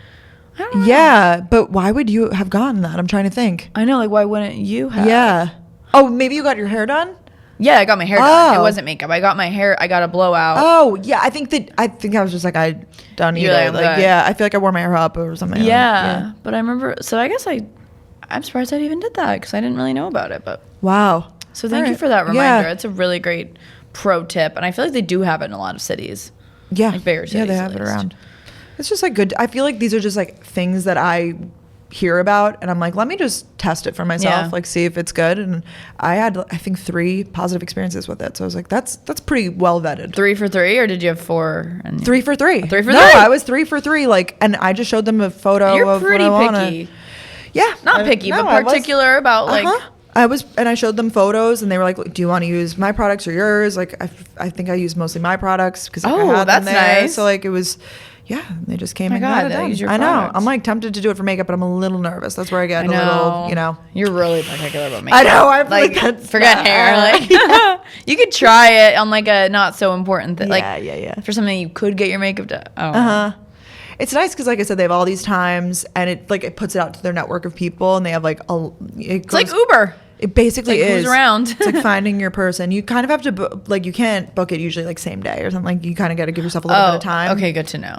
I don't know. Yeah, but why would you have gotten that? I'm trying to think. I know, like why wouldn't you have? Yeah. Oh, maybe you got your hair done? Yeah, I got my hair done. It wasn't makeup. I got a blowout. Oh, yeah. I think I was just like, I don't need it. Like, yeah, I feel like I wore my hair up or something. Yeah. But I remember, so I guess I'm surprised I even did that because I didn't really know about it. But wow. So thank you for that reminder. It's a really great pro tip. And I feel like they do have it in a lot of cities. Yeah. Like bigger cities. Yeah, they have it around. It's just like good. I feel like these are just like things that I hear about and I'm like, let me just test it for myself, like see if it's good. And I had, I think 3 positive experiences with it. So I was like, that's pretty well vetted. 3 for 3 or did you have 4? 3 for 3. 3 for 3? No, I was 3 for 3. Like, and I just showed them a photo of what I wanted. You're pretty picky. Yeah. Not picky, but particular about like. I showed them photos and they were like, do you want to use my products or yours? Like, I think I used mostly my products because I had them there. Nice. So like it was, they just came and got it done. I know. I'm like tempted to do it for makeup, but I'm a little nervous. That's where I get a little, You're really particular about makeup. I know. I'm like forget hair. Like you could try it on like a not so important thing. Like for something you could get your makeup done. It's nice because, like I said, they have all these times, and it puts it out to their network of people, and they have like it's like Uber. It basically is. Who's around? It's like finding your person. You kind of have to you can't book it usually like same day or something. Like you kind of got to give yourself a little bit of time. Okay, good to know.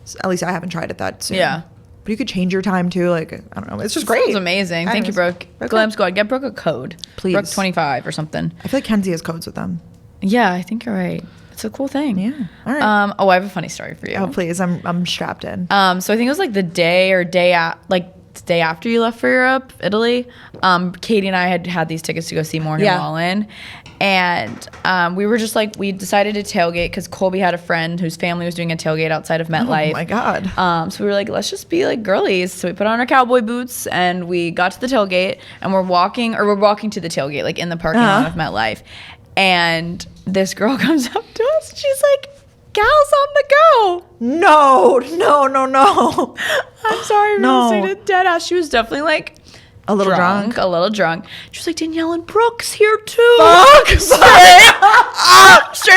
So at least I haven't tried it that soon. Yeah. But you could change your time too. Like, I don't know. It's just great. It's amazing. Thank you, Brooke. Glam Squad. Get Brooke a code. Please. Brooke 25 or something. I feel like Kenzie has codes with them. Yeah, I think you're right. It's a cool thing. Yeah. All right. I have a funny story for you. Oh, please. I'm strapped in. So I think it was like the day after you left for Europe, Italy. Katie and I had these tickets to go see Morgan Wallen. And we were just like, we decided to tailgate because Colby had a friend whose family was doing a tailgate outside of MetLife. Oh my God. So we were like, let's just be like girlies. So we put on our cowboy boots and we got to the tailgate and we're walking to the tailgate, like in the parking lot of MetLife. And this girl comes up to us and she's like, gals on the go. No. I'm sorry, really dead ass. She was definitely like a little drunk. She was like, Danielle and Brooke's here too. Fuck. Straight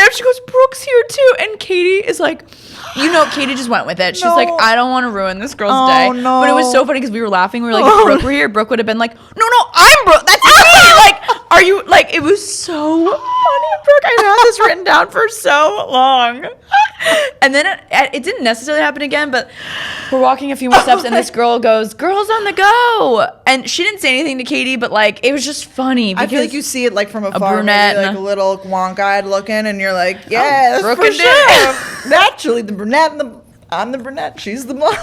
up, she goes, Brooke's here too. And Katie is like, Katie just went with it. She's like, I don't want to ruin this girl's day. No. But it was so funny because we were laughing. We were like, if Brooke were here, Brooke would have been like, no, I'm Brooke. That's me. Like, are you, like, it was so funny, Brooke. I had this written down for so long. And then it didn't necessarily happen again, but we're walking a few more steps and this girl goes, girls on the go. And she didn't say anything to Katie, but like, it was just funny. I feel like you see it like from afar, brunette, maybe, like a little wonk-eyed looking, and you're like, yeah, Brooke for sure. Naturally, the brunette I'm the brunette. She's the blonde.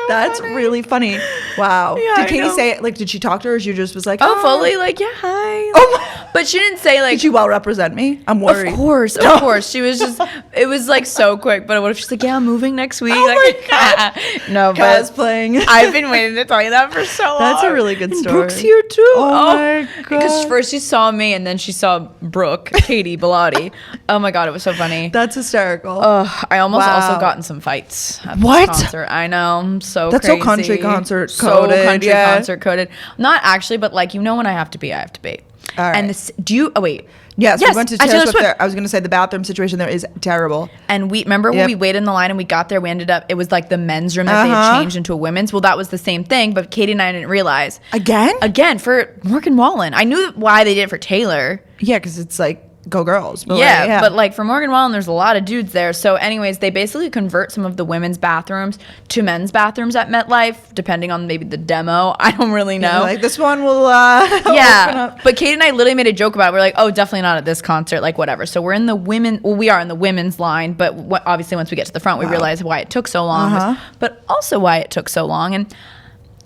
That's funny. really funny. Wow. Yeah, did Katie say it? Like, did she talk to her, or she just was like, fully like, yeah, hi. Oh my. But she didn't say like. Did she well represent me? I'm worried. Of course. She was just. It was like so quick. But what if she's like, yeah, I'm moving next week? Oh like, my God. No, but cosplaying. I've been waiting to tell you that for so long. That's a really good story. Brooke's here too. Oh my God. Because first she saw me and then she saw Brooke, Katie Bellotti. Oh my God, it was so funny. That's hysterical. I almost also got in some fights at this concert. I know, I'm so That's crazy. so country concert coded. So country concert coded. Not actually, but like when I have to be, I have to be. All right. And this, oh wait. Yes, we went to Taylor Swift there. I was going to say the bathroom situation there is terrible. And we remember when we waited in the line and we got there, we ended up, it was like the men's room that they had changed into a women's. Well, that was the same thing, but Katie and I didn't realize. Again, for Morgan Wallen. I knew why they did it for Taylor. Yeah, because it's like, go girls. But but like for Morgan Wallen, there's a lot of dudes there. So anyways, they basically convert some of the women's bathrooms to men's bathrooms at MetLife, depending on maybe the demo. I don't really know. Yeah, like this one will open up. But Kate and I literally made a joke about it. We're like, oh, definitely not at this concert, like whatever. So we're in the we are in the women's line, but obviously once we get to the front, we realize why it took so long, but also why it took so long. And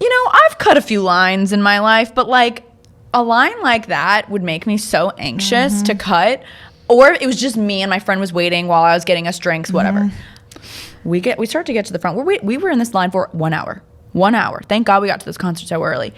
I've cut a few lines in my life, but like, a line like that would make me so anxious to cut, or it was just me and my friend was waiting while I was getting us drinks, whatever. We start to get to the front. We were in this line for 1 hour. 1 hour. Thank God we got to this concert so early.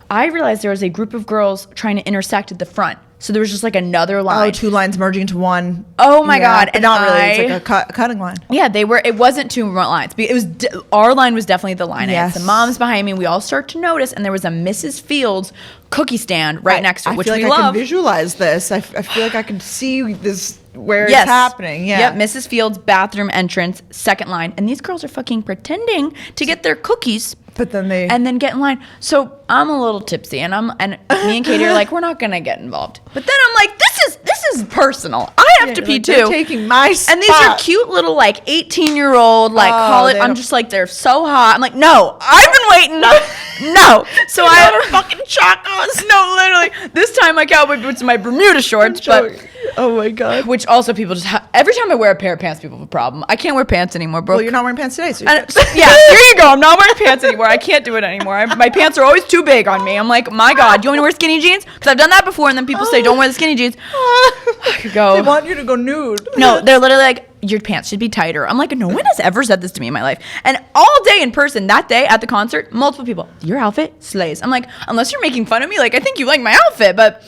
I realized there was a group of girls trying to intersect at the front. So there was just like another line. Oh, two lines merging into one. Oh my God. And not really. It's like a cutting line. Yeah, it wasn't two lines. It was our line was definitely the line. Yes. I had some moms behind me. We all start to notice, and there was a Mrs. Fields cookie stand right next to it, which we love. I can visualize this. I feel like I can see this where it's happening. Yeah. Yep, Mrs. Fields bathroom entrance, second line. And these girls are fucking pretending to get their cookies. But then and then get in line. So I'm a little tipsy, and me and Katie are like, we're not gonna get involved. But then I'm like, this is personal. I have to pee too. They're taking my spot. And these are cute little like 18-year-old college. I'm just like, they're so hot. I'm like, no, I've been waiting. No. So I had her fucking chacos. No, literally. This time my cowboy boots and my Bermuda shorts, but. Oh my God. Which also people just every time I wear a pair of pants, people have a problem. I can't wear pants anymore, bro. Well, you're not wearing pants today, so yeah, here you go. I'm not wearing pants anymore. I can't do it anymore. My pants are always too big on me. I'm like, my God, do you want me to wear skinny jeans? Because I've done that before, and then people say, don't wear the skinny jeans. I could go. They want you to go nude. No, they're literally like, your pants should be tighter. I'm like, no one has ever said this to me in my life. And all day in person, that day at the concert, multiple people, your outfit slays. I'm like, unless you're making fun of me, like, I think you like my outfit, but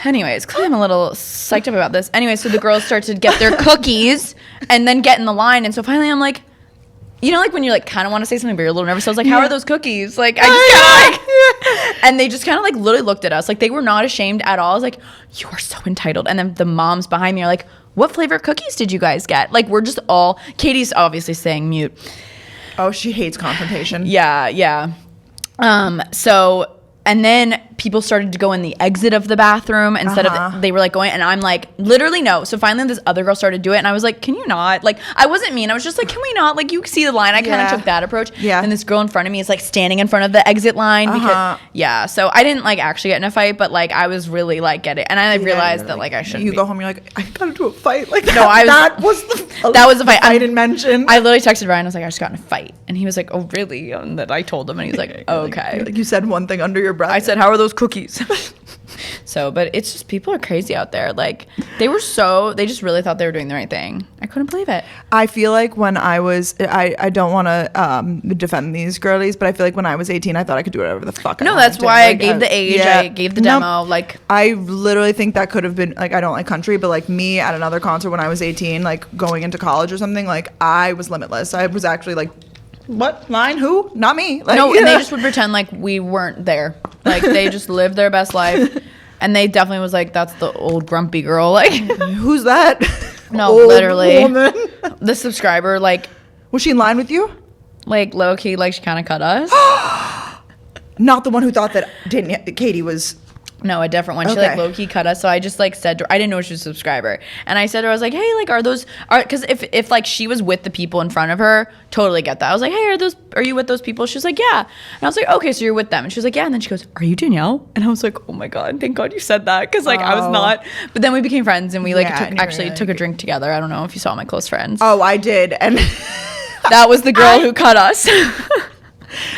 anyways, clearly I'm a little psyched up about this. Anyway, so the girls start to get their cookies and then get in the line. And so finally I'm like, like when you like kind of want to say something, but you're a little nervous. I was like, how are those cookies? Like, I just kind of like, and they just kind of like literally looked at us. Like they were not ashamed at all. I was like, you are so entitled. And then the moms behind me are like, what flavor cookies did you guys get? Like, we're just all, Katie's obviously saying mute. Oh, she hates confrontation. Yeah. So, and then people started to go in the exit of the bathroom instead of, they were like going, and I'm like, literally no. So finally this other girl started to do it, and I was like, can you not? Like, I wasn't mean. I was just like, can we not? Like, you see the line. I kind of took that approach. Yeah. And this girl in front of me is like standing in front of the exit line. Because, so I didn't like actually get in a fight, but like I was really like getting, and I realized that like I shouldn't You go home, you're like, I gotta do a fight. Like, no, that was the fight I didn't mention. I literally texted Ryan, I was like, I just got in a fight. And he was like, oh, really? And that I told him, and he was like, okay. Like you said one thing under your breath. I said, how are those cookies? So, but it's just, people are crazy out there. Like, they just really thought they were doing the right thing. I couldn't believe it. I feel like when I was, I don't want to defend these girlies, but I feel like when I was 18, I thought I could do whatever the fuck No, that's why I gave the age, I gave the demo. Like, I literally think that could have been, like, I don't like country, but like me at another concert when I was 18, like going into college or something, like I was limitless. I was actually like, what line? Who? Not me. Like, no, and they just would pretend like we weren't there. Like they just lived their best life, and they definitely was like, "That's the old grumpy girl." Like, who's that? No, literally, woman. The subscriber. Like, was she in line with you? Like low key, like she kind of cut us. Not the one who thought that Katie was. No, a different one. She like low key cut us. So I just like said to her, I didn't know she was a subscriber, and I said to her, I was like, hey, like because if like she was with the people in front of her, totally get that. I was like, hey, are you with those people? She was like, yeah, and I was like, okay, so you're with them, and she was like, yeah, and then she goes, are you Danielle? And I was like, oh my God, thank God you said that, because like I was not. But then we became friends, and we like took a drink together. I don't know if you saw my close friends. Oh, I did, and that was the girl who cut us.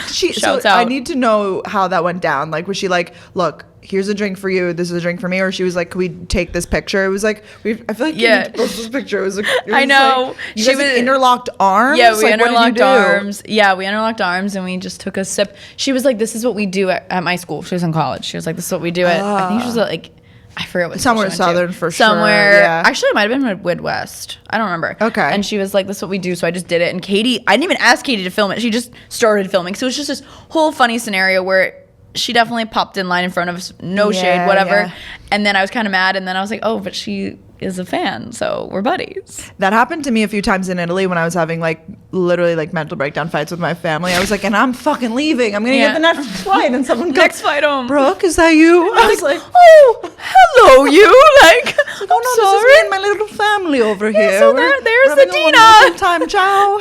Shouts out. I need to know how that went down. Like, was she like, look, here's a drink for you, this is a drink for me, or she was like, can we take this picture? It was like, I feel like you need to post this picture. It was like, I know. Like, you guys like interlocked arms. Yeah, we like, interlocked arms. Yeah, we interlocked arms and we just took a sip. She was like, this is what we do at my school. She was in college. She was like, this is what we do at. I think she was like, I forget what somewhere southern for sure. Somewhere. Yeah. Actually, it might have been Midwest. I don't remember. Okay. And she was like, this is what we do. So I just did it. And Katie, I didn't even ask Katie to film it. She just started filming. So it was just this whole funny scenario where she definitely popped in line in front of us. No shade, whatever. Yeah. And then I was kind of mad. And then I was like, oh, but she is a fan. So we're buddies. That happened to me a few times in Italy when I was having like literally like mental breakdown fights with my family. I was like, and I'm fucking leaving. I'm going to get the next flight. And someone goes, next flight home. Brooke, is that you? I was like, oh, hello, you. Like, oh no, sorry. This is me and my little family over here. So there's the Dina. Time, ciao.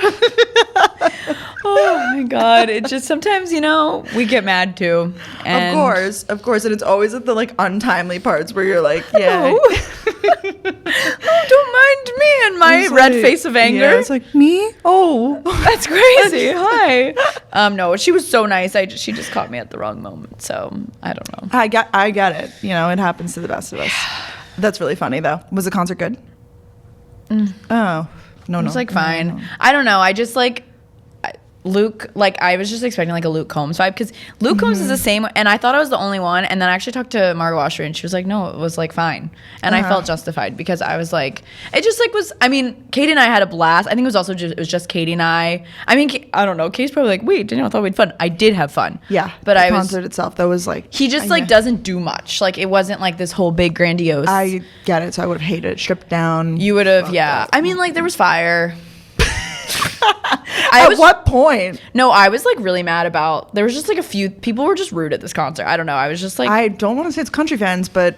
Oh my God. It just sometimes, we get mad too. And Of course. And it's always at the like untimely parts where you're like, yeah. Oh, don't mind me and my red face of anger. Yeah, it's like, me? Oh. That's crazy. Hi. No, she was so nice. She just caught me at the wrong moment. So I don't know. I get it. It happens to the best of us. That's really funny though. Was the concert good? Oh. No. It was like fine. No. I don't know. I just like Luke, like I was just expecting like a Luke Combs vibe because Luke Combs is the same, and I thought I was the only one, and then I actually talked to Margot Washer and she was like, no, it was like fine, and I felt justified because I was like, it just like was, I mean, Katie and I had a blast. I think it was also it was just Katie and I mean, I don't know, Katie's probably like, wait, Danielle, I thought we had fun. I did have fun. Yeah, but the concert itself, that was like, he just like doesn't do much. Like it wasn't like this whole big grandiose. I get it, so I would have hated it, stripped down. You would have, yeah. I mean, like there was fire. At what point? No, I was like really mad about. There was just like a few people were just rude at this concert. I don't know. I was just like, I don't want to say it's country fans, but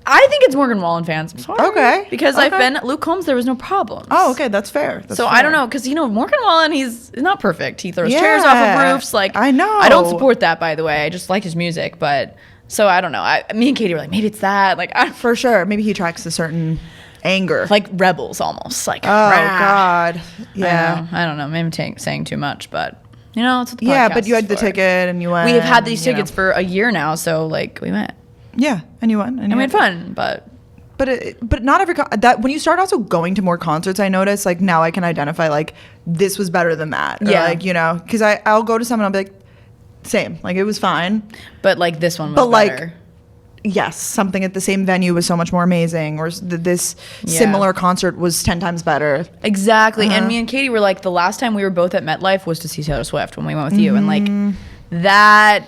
I think it's Morgan Wallen fans. I'm sorry. Okay. Because I've been Luke Combs. There was no problems. Oh, okay, that's fair. So I don't know because Morgan Wallen, he's not perfect. He throws chairs off of roofs. Like I know. I don't support that, by the way. I just like his music, but so I don't know. Me and Katie were like, maybe it's that. Like for sure, maybe he attracts a certain anger, like rebels almost, like God, yeah. I don't know, maybe I'm saying too much, but it's what the yeah, podcast but you had is the for. ticket and you went. We have had these tickets for a year now, so like we went, and you went and we had fun, but not every that when you start also going to more concerts, I notice like now I can identify like this was better than that, or, like because I'll go to someone, I'll be like same, like it was fine, but like this one was better. Like yes, something at the same venue was so much more amazing, or this similar concert was 10 times better. Exactly. And me and Katie were like, the last time we were both at MetLife was to see Taylor Swift when we went with you, and like that,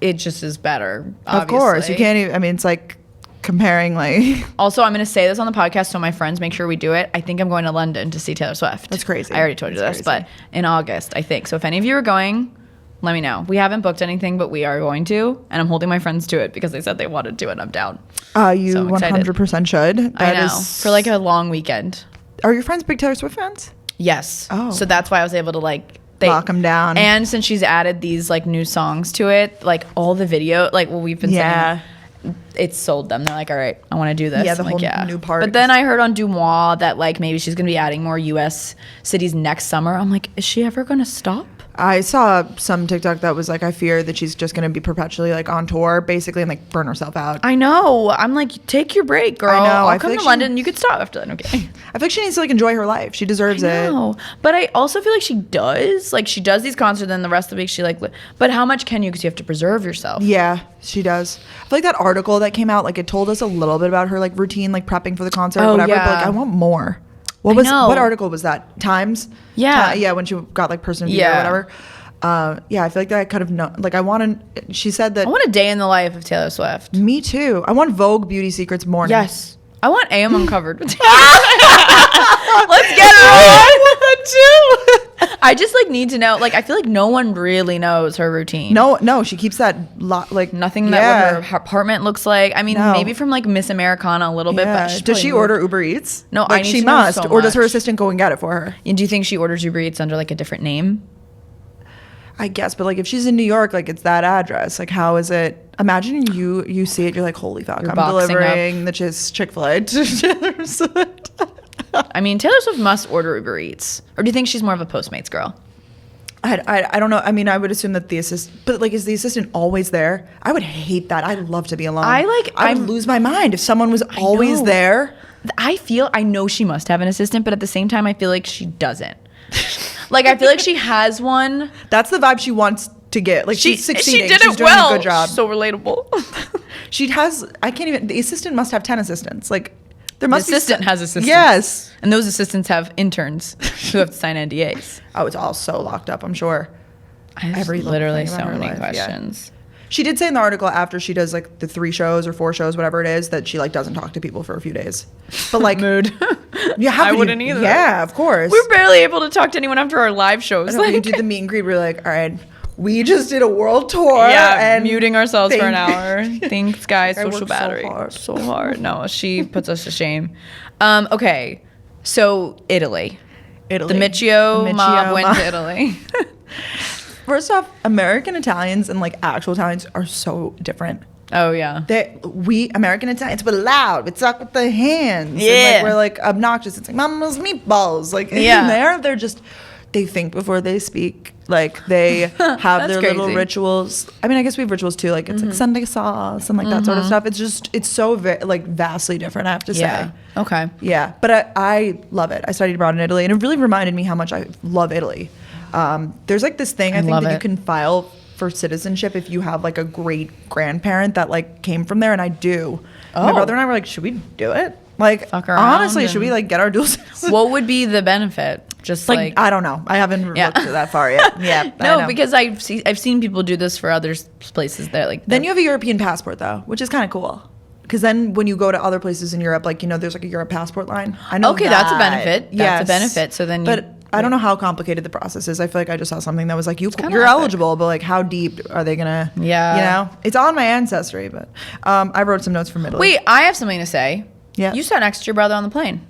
it just is better. Obviously. Of course, you can't even. I mean, it's like comparing like. Also, I'm going to say this on the podcast so my friends make sure we do it. I think I'm going to London to see Taylor Swift. That's crazy. I already told you this, but in August, I think. So if any of you are going, let me know. We haven't booked anything, but we are going to, and I'm holding my friends to it because they said they wanted to, and I'm down. You 100% should. I know. For like a long weekend. Are your friends big Taylor Swift fans? Yes. Oh. So that's why I was able to like lock them down. And since she's added these like new songs to it, like all the video, like what we've been saying, it's sold them. They're like, all right, I want to do this. Yeah, the whole new part. But then I heard on Dumois that like maybe she's going to be adding more U.S. cities next summer. I'm like, is she ever going to stop? I saw some TikTok that was like, I fear that she's just going to be perpetually like on tour basically and like burn herself out. I know. I'm like, take your break, girl. I know. I'll come to London and you could stop after that. Okay. I feel like she needs to like enjoy her life. She deserves it. But I also feel like she does. Like she does these concerts and then the rest of the week she like, but how much can you? Because you have to preserve yourself. Yeah, she does. I feel like that article that came out, like it told us a little bit about her like routine, like prepping for the concert or whatever. Yeah. But like I want more. What article was that? Times? Yeah. Yeah, when she got like person of the year or whatever. I feel like that I could have known. Like I she said that. I want a day in the life of Taylor Swift. Me too. I want Vogue Beauty Secrets morning. Yes. I want AM Uncovered with Taylor. Let's get it on. I want that too. I just like need to know. Like I feel like no one really knows her routine. No, she keeps that like nothing that what her apartment looks like. I mean, maybe from like Miss Americana a little bit. But does she order Uber Eats? No, like she must, or does her assistant go and get it for her? And do you think she orders Uber Eats under like a different name? I guess, but like if she's in New York, like it's that address. Like how is it? Imagine you see it, you're like, holy fuck, I'm delivering the Chick-fil-A to Taylor Swift. I mean, Taylor Swift must order Uber Eats. Or do you think she's more of a Postmates girl? I don't know. I mean, I would assume that but like, is the assistant always there? I would hate that. I'd love to be alone. I would lose my mind if someone was always there. I know she must have an assistant, but at the same time, I feel like she doesn't. Like, I feel like she has one. That's the vibe she wants to get. Like, she's succeeding. She did she's it doing well. a good job. She's so relatable. The assistant must have 10 assistants. Like, the assistant has assistants. Yes. And those assistants have interns who have to sign NDAs. Oh, it's all so locked up, I'm sure. I have literally so many questions. Yeah. She did say in the article after she does like the 3 shows or 4 shows, whatever it is, that she like doesn't talk to people for a few days. But like mood. Yeah, I wouldn't either. Yeah, of course. We're barely able to talk to anyone after our live shows. Like, you do the meet and greet. We're like, all right, we just did a world tour. Yeah, and muting ourselves for an hour. Thanks, guys. I Social worked battery. so So hard. No, she puts us to shame. Okay, so Italy. The Miccio mob went to Italy. First off, American Italians and like actual Italians are so different. Oh yeah. We American Italians, we're loud. We talk with the hands. Yeah. And, like, we're like obnoxious. It's like mama's meatballs. Like they're just, they think before they speak. Like they have their little rituals. I mean, I guess we have rituals too. Like it's like Sunday sauce and like that sort of stuff. It's so like vastly different, I have to say. Yeah. Okay. Yeah. But I love it. I studied abroad in Italy, and it really reminded me how much I love Italy. There's like this thing I think that you can file for citizenship if you have like a great grandparent that like came from there, and I do. My brother and I were like, should we do it? Like, honestly, should we like get our dual citizenship? What would be the benefit? Just like I don't know. I haven't looked that far yet. Yeah. No, because I've seen people do this for other places that like. Then you have a European passport though, which is kind of cool. Because then when you go to other places in Europe, like, you know, there's like a Europe passport line. I know. Okay, that's a benefit. That's a benefit. So then But I don't know how complicated the process is. I feel like I just saw something that was like, you're eligible, but like how deep are they gonna, you know? It's on my ancestry, but I wrote some notes from Italy. Wait, I have something to say. Yeah. You sat next to your brother on the plane.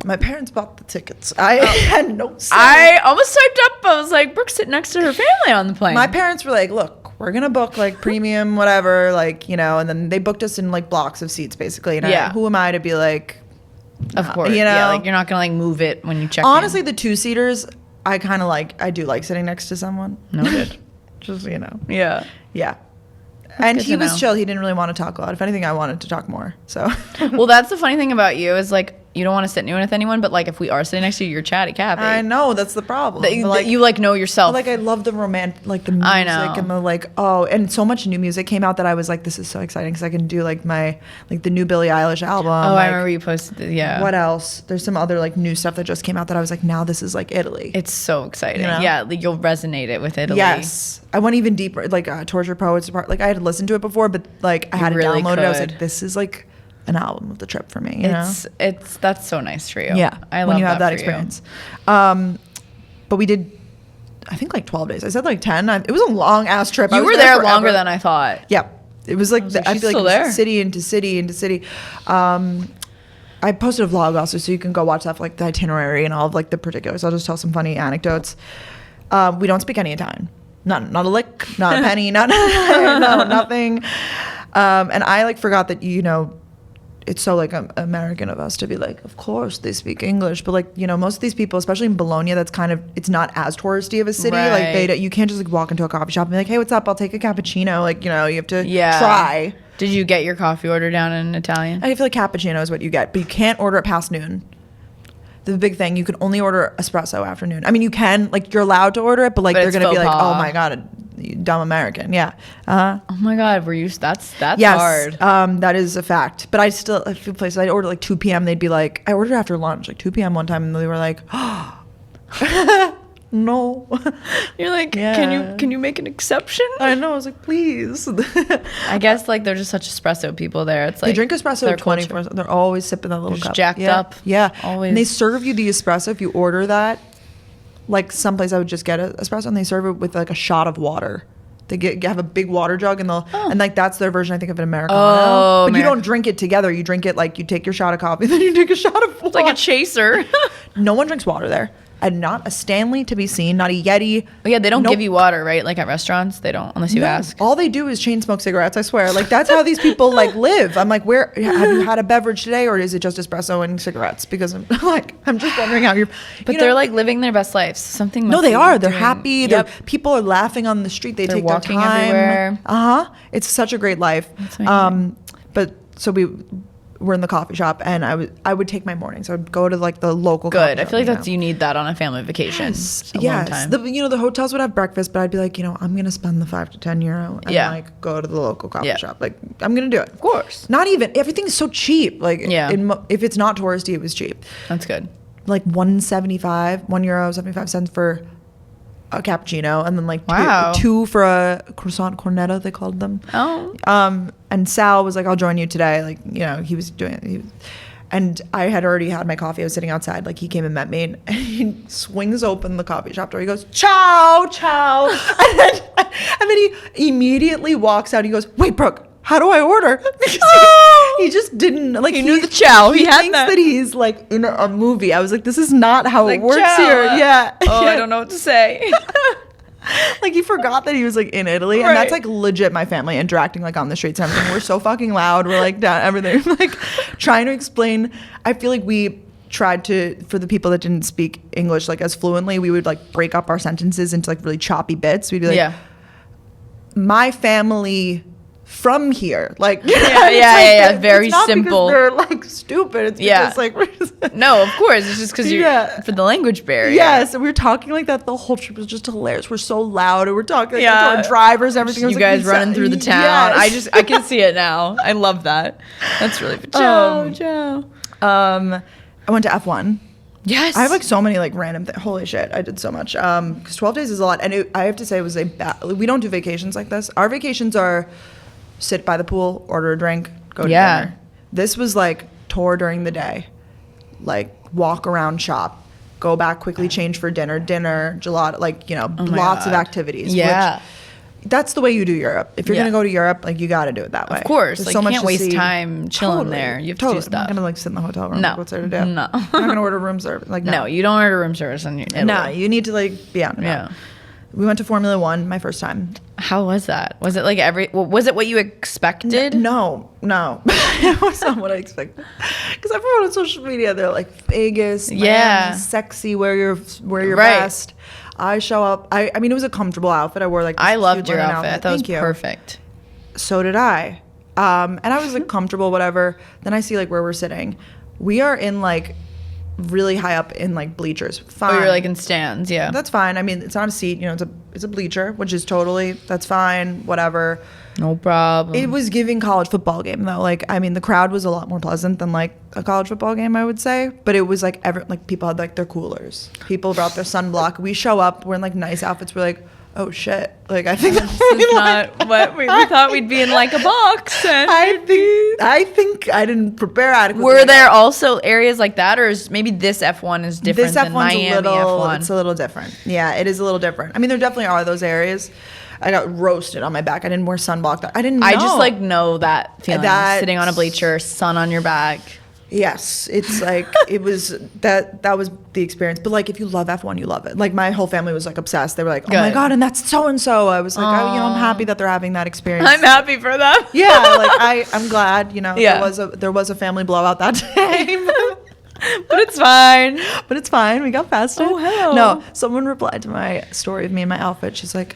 My parents bought the tickets. I had no say. I almost typed up. I was like, Brooke sitting next to her family on the plane. My parents were like, look, we're going to book like premium, whatever, like, you know, and then they booked us in like blocks of seats basically. And who am I to be like, of course, you know? Yeah, like you're not going to like move it when you check Honestly, the 2-seaters, I kind of like, I do like sitting next to someone. Noted. Just, you know. Yeah. Yeah. And he was chill. He didn't really want to talk a lot. If anything, I wanted to talk more. So. Well, that's the funny thing about you is like you don't want to sit with anyone, but like if we are sitting next to you, you're chatty Cappy. I know, that's the problem. You like know yourself. Like I love the like the music and the like. Oh, and so much new music came out that I was like, this is so exciting because I can do like my like the new Billie Eilish album. Oh, like, I remember you posted. Yeah. What else? There's some other like new stuff that just came out that I was like, now this is like Italy. It's so exciting. You know? Yeah, like, you'll resonate it with Italy. Yes. I went even deeper, like Torture Poets Apart. Like I had listened to it before, but like I had it downloaded. I was like, this is like an album of the trip for me. You know? That's so nice for you. Yeah, I love when you have that experience. But we did, I think like 12 days. I said like 10. It was a long ass trip. You were there longer than I thought. Yeah, it was like I feel like it was city into city into city. I posted a vlog also, so you can go watch that for like the itinerary and all of like the particulars. I'll just tell some funny anecdotes. We don't speak any Italian. Not a lick, not a penny, no, nothing. And I like forgot that, you know, it's so like American of us to be like, of course they speak English, but like, you know, most of these people, especially in Bologna, that's kind of, it's not as touristy of a city. Right. Like you can't just like walk into a coffee shop and be like, hey, what's up? I'll take a cappuccino. Like, you know, you have to try. Did you get your coffee order down in Italian? I feel like cappuccino is what you get, but you can't order it past noon. The big thing, you can only order espresso after noon. I mean, you can, like, you're allowed to order it, but like, they're going to be like, oh my God, you dumb American. Yeah. Oh my God, that's yes, hard. That is a fact. But I still, a few places, I'd order like 2 p.m. They'd be like, I ordered after lunch, like 2 p.m. one time, and they were like, oh, no. You're like, can you make an exception? I know. I was like, please. I guess like they're just such espresso people there. It's like they drink espresso 24. They're always sipping that little cup. Jacked up. Yeah. Always. And they serve you the espresso if you order that. Like someplace I would just get an espresso and they serve it with like a shot of water. They have a big water jug and and like that's their version, I think, of an Americano. Oh, but you don't drink it together. You drink it like you take your shot of coffee, then you take a shot of water. It's like a chaser. No one drinks water there. and not a Stanley to be seen, not a Yeti. Oh, yeah, they don't give you water, right? Like at restaurants, they don't, unless you ask. All they do is chain smoke cigarettes, I swear. Like, that's how these people, like, live. I'm like, where, have you had a beverage today, or is it just espresso and cigarettes? Because I'm like, I'm just wondering how you're... But they're, like, living their best lives. Something No, they are. They're happy. Yep. People are laughing on the street. They're take walking their time. everywhere. It's such a great life. But so we're in the coffee shop, and I would take my mornings. I would go to like the local coffee shop. I feel like you need that on a family vacation. Yes. Time. The hotels would have breakfast, but I'd be like, I'm gonna spend the €5 to €10 and like go to the local coffee shop. Like, I'm gonna do it. Of course. Not even everything's so cheap. Like, if it's not touristy, it was cheap. That's good. Like €1.75 for a cappuccino, and then like two for a croissant cornetto, they called them. And Sal was like, I'll join you today. Like, he was doing it. And I had already had my coffee. I was sitting outside. Like, he came and met me, and he swings open the coffee shop door. He goes, ciao, ciao. and then he immediately walks out. He goes, wait, Brooke, how do I order? Because he just didn't, like, he knew the chow. He had thinks that he's like in a movie. I was like, this is not how it works chow. Here. Yeah. I don't know what to say. Like, he forgot that he was like in Italy, and that's like legit my family interacting like on the streets and everything. We're so fucking loud. We're like down everything, like trying to explain. I feel like we tried to, for the people that didn't speak English like as fluently, we would like break up our sentences into like really choppy bits. We'd be like, my family from here, like very simple. They're like stupid. It's because like no, of course, it's just because you're for the language barrier. So we were talking like that. The whole trip was just hilarious. We're so loud, and we're talking like to our drivers, everything. You guys running through the town. I can see it now. I love that. That's really Joe. I went to F1. Yes. I have like so many like random things. Holy shit, I did so much. Because 12 days is a lot, and I have to say it was we don't do vacations like this. Our vacations are sit by the pool, order a drink, go to dinner. This was like tour during the day, like walk around, shop, go back quickly, change for dinner, gelato, like, lots of activities. Yeah. That's the way you do Europe. If you're going to go to Europe, like, you got to do it that way. Of course. There's like, so much you can't waste see. time chilling there. You have to do stuff. I'm not going to like sit in the hotel room. No. Like, what's there to do? No. I'm not going to order room service. Like, no, you don't order room service in Italy. No, you need to like be out and about. We went to Formula One my first time. How was that? Was it like was it what you expected? No. It was not what I expected. Because everyone on social media, they're like, Vegas, Miami, sexy, wear your best. I show up. I mean, it was a comfortable outfit. I wore like this I loved your outfit. I thought it was perfect. So did I. And I was like comfortable, whatever. Then I see like where we're sitting. We are in like really high up in like bleachers. Fine. Oh, you're like in stands, yeah. That's fine. I mean, it's not a seat, it's a bleacher, which is that's fine, whatever. No problem. It was giving college football game though. Like, I mean, the crowd was a lot more pleasant than like a college football game, I would say. But it was like people had like their coolers. People brought their sunblock. We show up, we're in like nice outfits. We're like, oh shit, like I think this is not what we thought we'd be in like a box. And I think I didn't prepare adequately. Were there also areas like that, or is maybe this F1 is different than Miami F1? It's a little different. Yeah, it is a little different. I mean, there definitely are those areas. I got roasted on my back. I didn't wear sunblock. I didn't know. I just like know that feeling, sitting on a bleacher, sun on your back. Yes, it's like it was that was the experience. But like, if you love F1, you love it. Like, my whole family was like obsessed. They were like, oh my god, and that's so and so. I was like, I'm happy that they're having that experience. I'm happy for them. Yeah, like I'm glad. There was a family blowout that day. But it's fine. We got past it. Oh, hello. No, someone replied to my story of me in my outfit. She's like,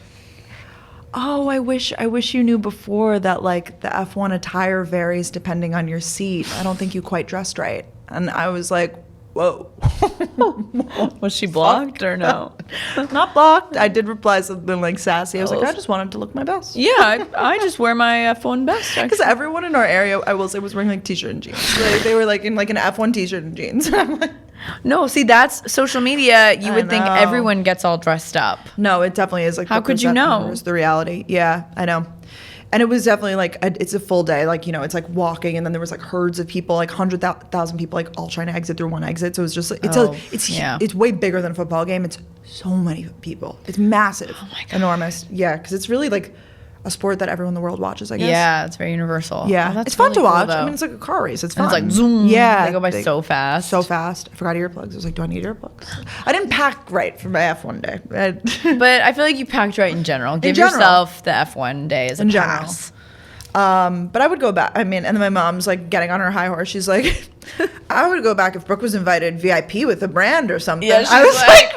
oh, I wish you knew before that like the F1 attire varies depending on your seat. I don't think you quite dressed right. And I was like, whoa. Was she blocked or no? Not blocked. I did reply something like sassy. I was like, I just wanted to look my best. Yeah, I just wear my F1 best. Because everyone in our area, I will say, was wearing like t-shirt and jeans. Like, they were like in like an F1 t-shirt and jeans. And I'm like, no, see, that's social media. You would think everyone gets all dressed up. No, it definitely is. Like, how could you know? It's the reality. Yeah, I know. And it was definitely like it's a full day. Like, it's like walking, and then there was like herds of people, like 100,000 people, like all trying to exit through one exit. So it was just like it's way bigger than a football game. It's so many people. It's massive. Oh my God. Enormous. Yeah, because it's really like a sport that everyone in the world watches, I guess. Yeah, it's very universal. Yeah. Oh, that's it's fun really to cool, watch. though. I mean, it's like a car race. It's fun. And it's like zoom. Yeah. They go by so fast. So fast. I forgot earplugs. I was like, do I need earplugs? I didn't pack right for my F1 day. But I feel like you packed right in general. Give yourself the F1 day as a pass. But I would go back. I mean, and then my mom's like getting on her high horse. She's like, I would go back if Brooke was invited VIP with a brand or something. Yeah, I was like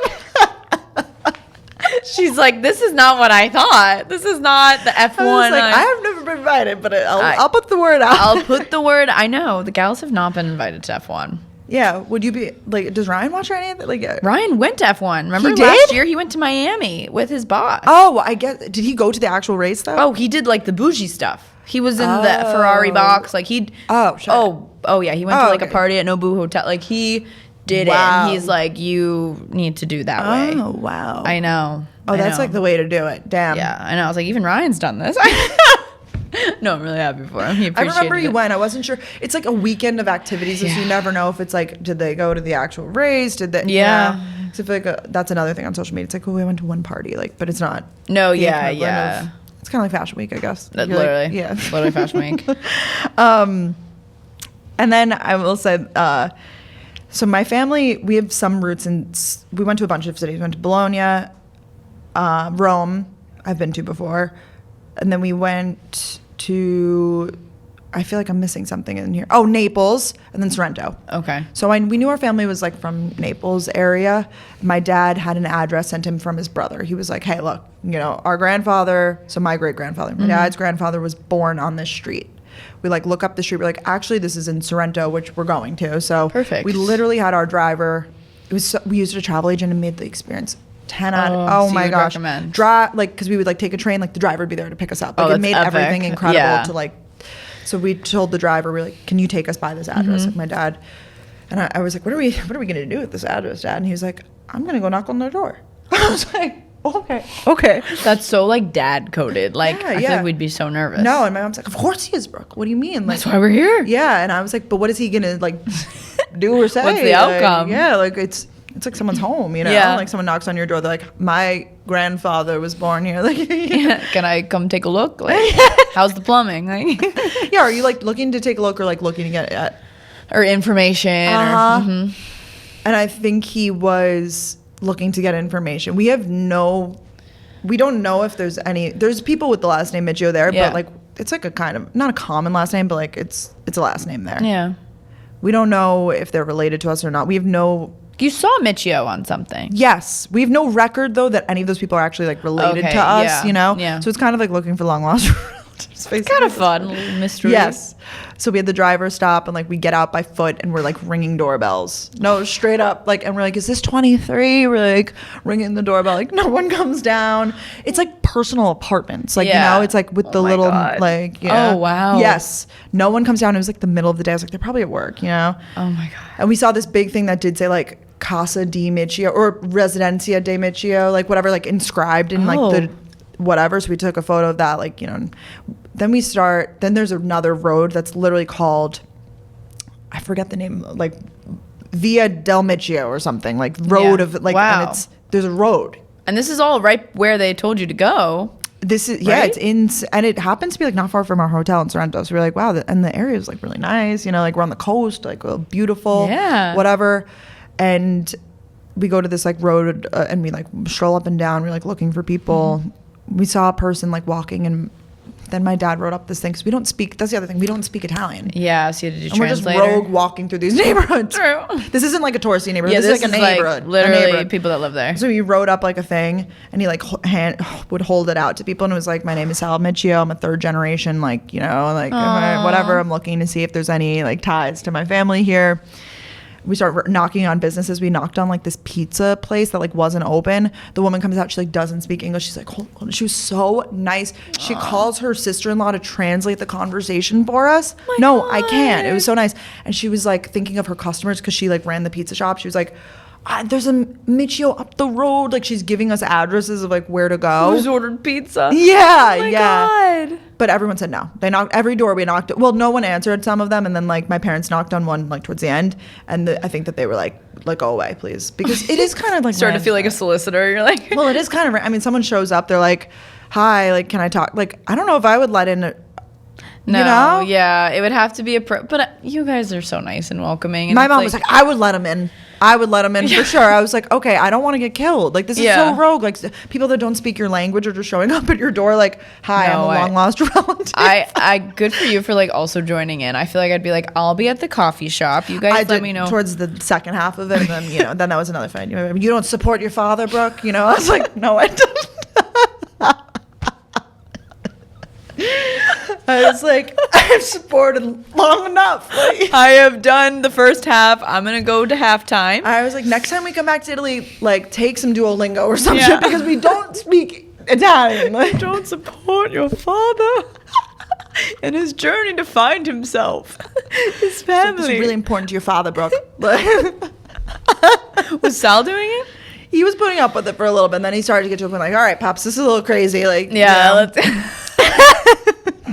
she's like, this is not what I thought. This is not the F1. I was like, I have never been invited, but I'll put the word out. I'll put the word. I know the gals have not been invited to F1. Yeah, would you be like? Does Ryan watch or anything? Like Ryan went to F1. Remember He last did? year he went to Miami with his boss. Oh, I guess. Did he go to the actual race though? Oh, he did like the bougie stuff. He was in the Ferrari box. Like he. Oh, shit. Oh yeah. He went to like a party at Nobu Hotel. Like he did it. And he's like, you need to do that way. Oh wow. I know. Oh, that's like the way to do it. Damn. Yeah, I know. I was like, even Ryan's done this. No, I'm really happy for him. He appreciated I remember he it. went. I wasn't sure. It's like a weekend of activities, so you never know if it's like, did they go to the actual race? Did they? Yeah. So I feel like that's another thing on social media. It's like, oh, we went to one party, like, but it's not. No, the yeah. equivalent of- it's kind of like Fashion Week, I guess. Literally. Like, yeah. Literally Fashion Week. And then I will say, so my family, we have some roots in. We went to a bunch of cities. We went to Bologna, Rome. I've been to before, and then we went to. I feel like I'm missing something in here. Oh, Naples, and then Sorrento. Okay. So we knew our family was like from Naples area. My dad had an address sent him from his brother. He was like, hey, look, you know, our grandfather, so my great-grandfather, my dad's grandfather was born on this street. We like look up the street. We're like, actually, this is in Sorrento, which we're going to. So perfect. We literally had our driver. It was we used a travel agent and made the experience 10 out of, so my you would gosh. recommend. Like, because we would like take a train, like the driver would be there to pick us up. Like Oh, it made that's epic. everything incredible Yeah. to like. So we told the driver, we're like, can you take us by this address? Like my dad. And I was like, what are we gonna do with this address, Dad? And he was like, I'm gonna go knock on their door. I was like, okay. That's so like dad coded. Like Yeah, I feel yeah. like we'd be so nervous. No, and my mom's like, of course he is, Brooke. What do you mean? Like, That's why we're here. yeah. And I was like, but what is he gonna like do or say? What's the Like, outcome? yeah, like it's like someone's home, you know? Yeah. Like someone knocks on your door, they're like, my grandfather was born here. Like Can I come take a look? Like, how's the plumbing? Like, yeah, are you like looking to take a look or like looking to get at or information? And I think he was looking to get information. We don't know if there's people with the last name Michio there, Yeah. but like it's like a kind of not a common last name, but like it's a last name there. Yeah. We don't know if they're related to us or not. We have no. You saw Michio on something. Yes, we have no record though that any of those people are actually like related Okay, to us. yeah, You know. yeah. So it's kind of like looking for long lost relatives. It's kind of fun, a little mystery. Yes. So we had the driver stop and like we get out by foot and we're like ringing doorbells. No, straight up like, and we're like, is this 23? We're like ringing the doorbell. Like no one comes down. It's like personal apartments. Like, Yeah. you know, it's like with the my little God. like, yeah. Oh, wow. Yes. No one comes down. It was like the middle of the day. I was like, they're probably at work, you know? Oh my God. And we saw this big thing that did say like Casa di Michio or Residencia de Michio, like whatever, like inscribed in like the whatever. So we took a photo of that, like, you know. Then there's another road that's literally called, I forget the name, like Via del Michio or something, like road Yeah. of like, Wow. and there's a road. And this is all right where they told you to go. This is, yeah, Right? it's in, and it happens to be like not far from our hotel in Sorrento. So we're like, wow, and the area is like really nice, you know, like we're on the coast, like beautiful, Yeah. whatever. And we go to this like road and we like stroll up and down. We're like looking for people. We saw a person like walking, and then my dad wrote up this thing because we don't speak. That's the other thing. We don't speak Italian. Yeah, so you had to do And we're just translator. rogue walking through these neighborhoods. True. This isn't like a touristy neighborhood. Yeah, this is like a neighborhood. literally a neighborhood. people that live there. So he wrote up like a thing, and he like would hold it out to people, and it was like, "My name is Sal Michio. I'm a third generation, like, you know, like whatever. I'm looking to see if there's any like ties to my family here." We start knocking on businesses. We knocked on like this pizza place that like wasn't open. The woman comes out. She like doesn't speak English. She's like, hold on. She was so nice. She calls her sister-in-law to translate the conversation for us. No, I can't. It was so nice. And she was like thinking of her customers because she like ran the pizza shop. She was like, there's a Michio up the road. Like she's giving us addresses of like where to go. Who's ordered pizza? Yeah, Oh my yeah. God. But everyone said no. They knocked every door we knocked. Well, no one answered some of them, and then like my parents knocked on one like towards the end, and I think that they were like go away, please, because it is kind of like Starting to feel like a solicitor. You're like, well, it is kind of. I mean, someone shows up, they're like, hi, like, can I talk? Like, I don't know if I would let in No, you know? yeah, it would have to be but you guys are so nice and welcoming. And my mom was like, I would let him in. I would let him in for sure. I was like, okay, I don't want to get killed. Like, this is so rogue. Like, people that don't speak your language are just showing up at your door like, hi, I'm a long lost relative. I good for you for like also joining in. I feel like I'd be like, I'll be at the coffee shop. You guys let me know. Towards the second half of it, and then, you know, then that was another fight. You don't support your father, Brooke? You know, I was like, no, I don't. I was like, I've supported long enough. Like, I have done the first half. I'm gonna go to halftime. I was like, next time we come back to Italy, like, take some Duolingo or some shit, because we don't speak Italian. Like, don't support your father in his journey to find himself, his family. this is really important to your father, Brooke. Was Sal doing it? He was putting up with it for a little bit, and then he started to get to a point like, all right, Pops, this is a little crazy. Like, yeah,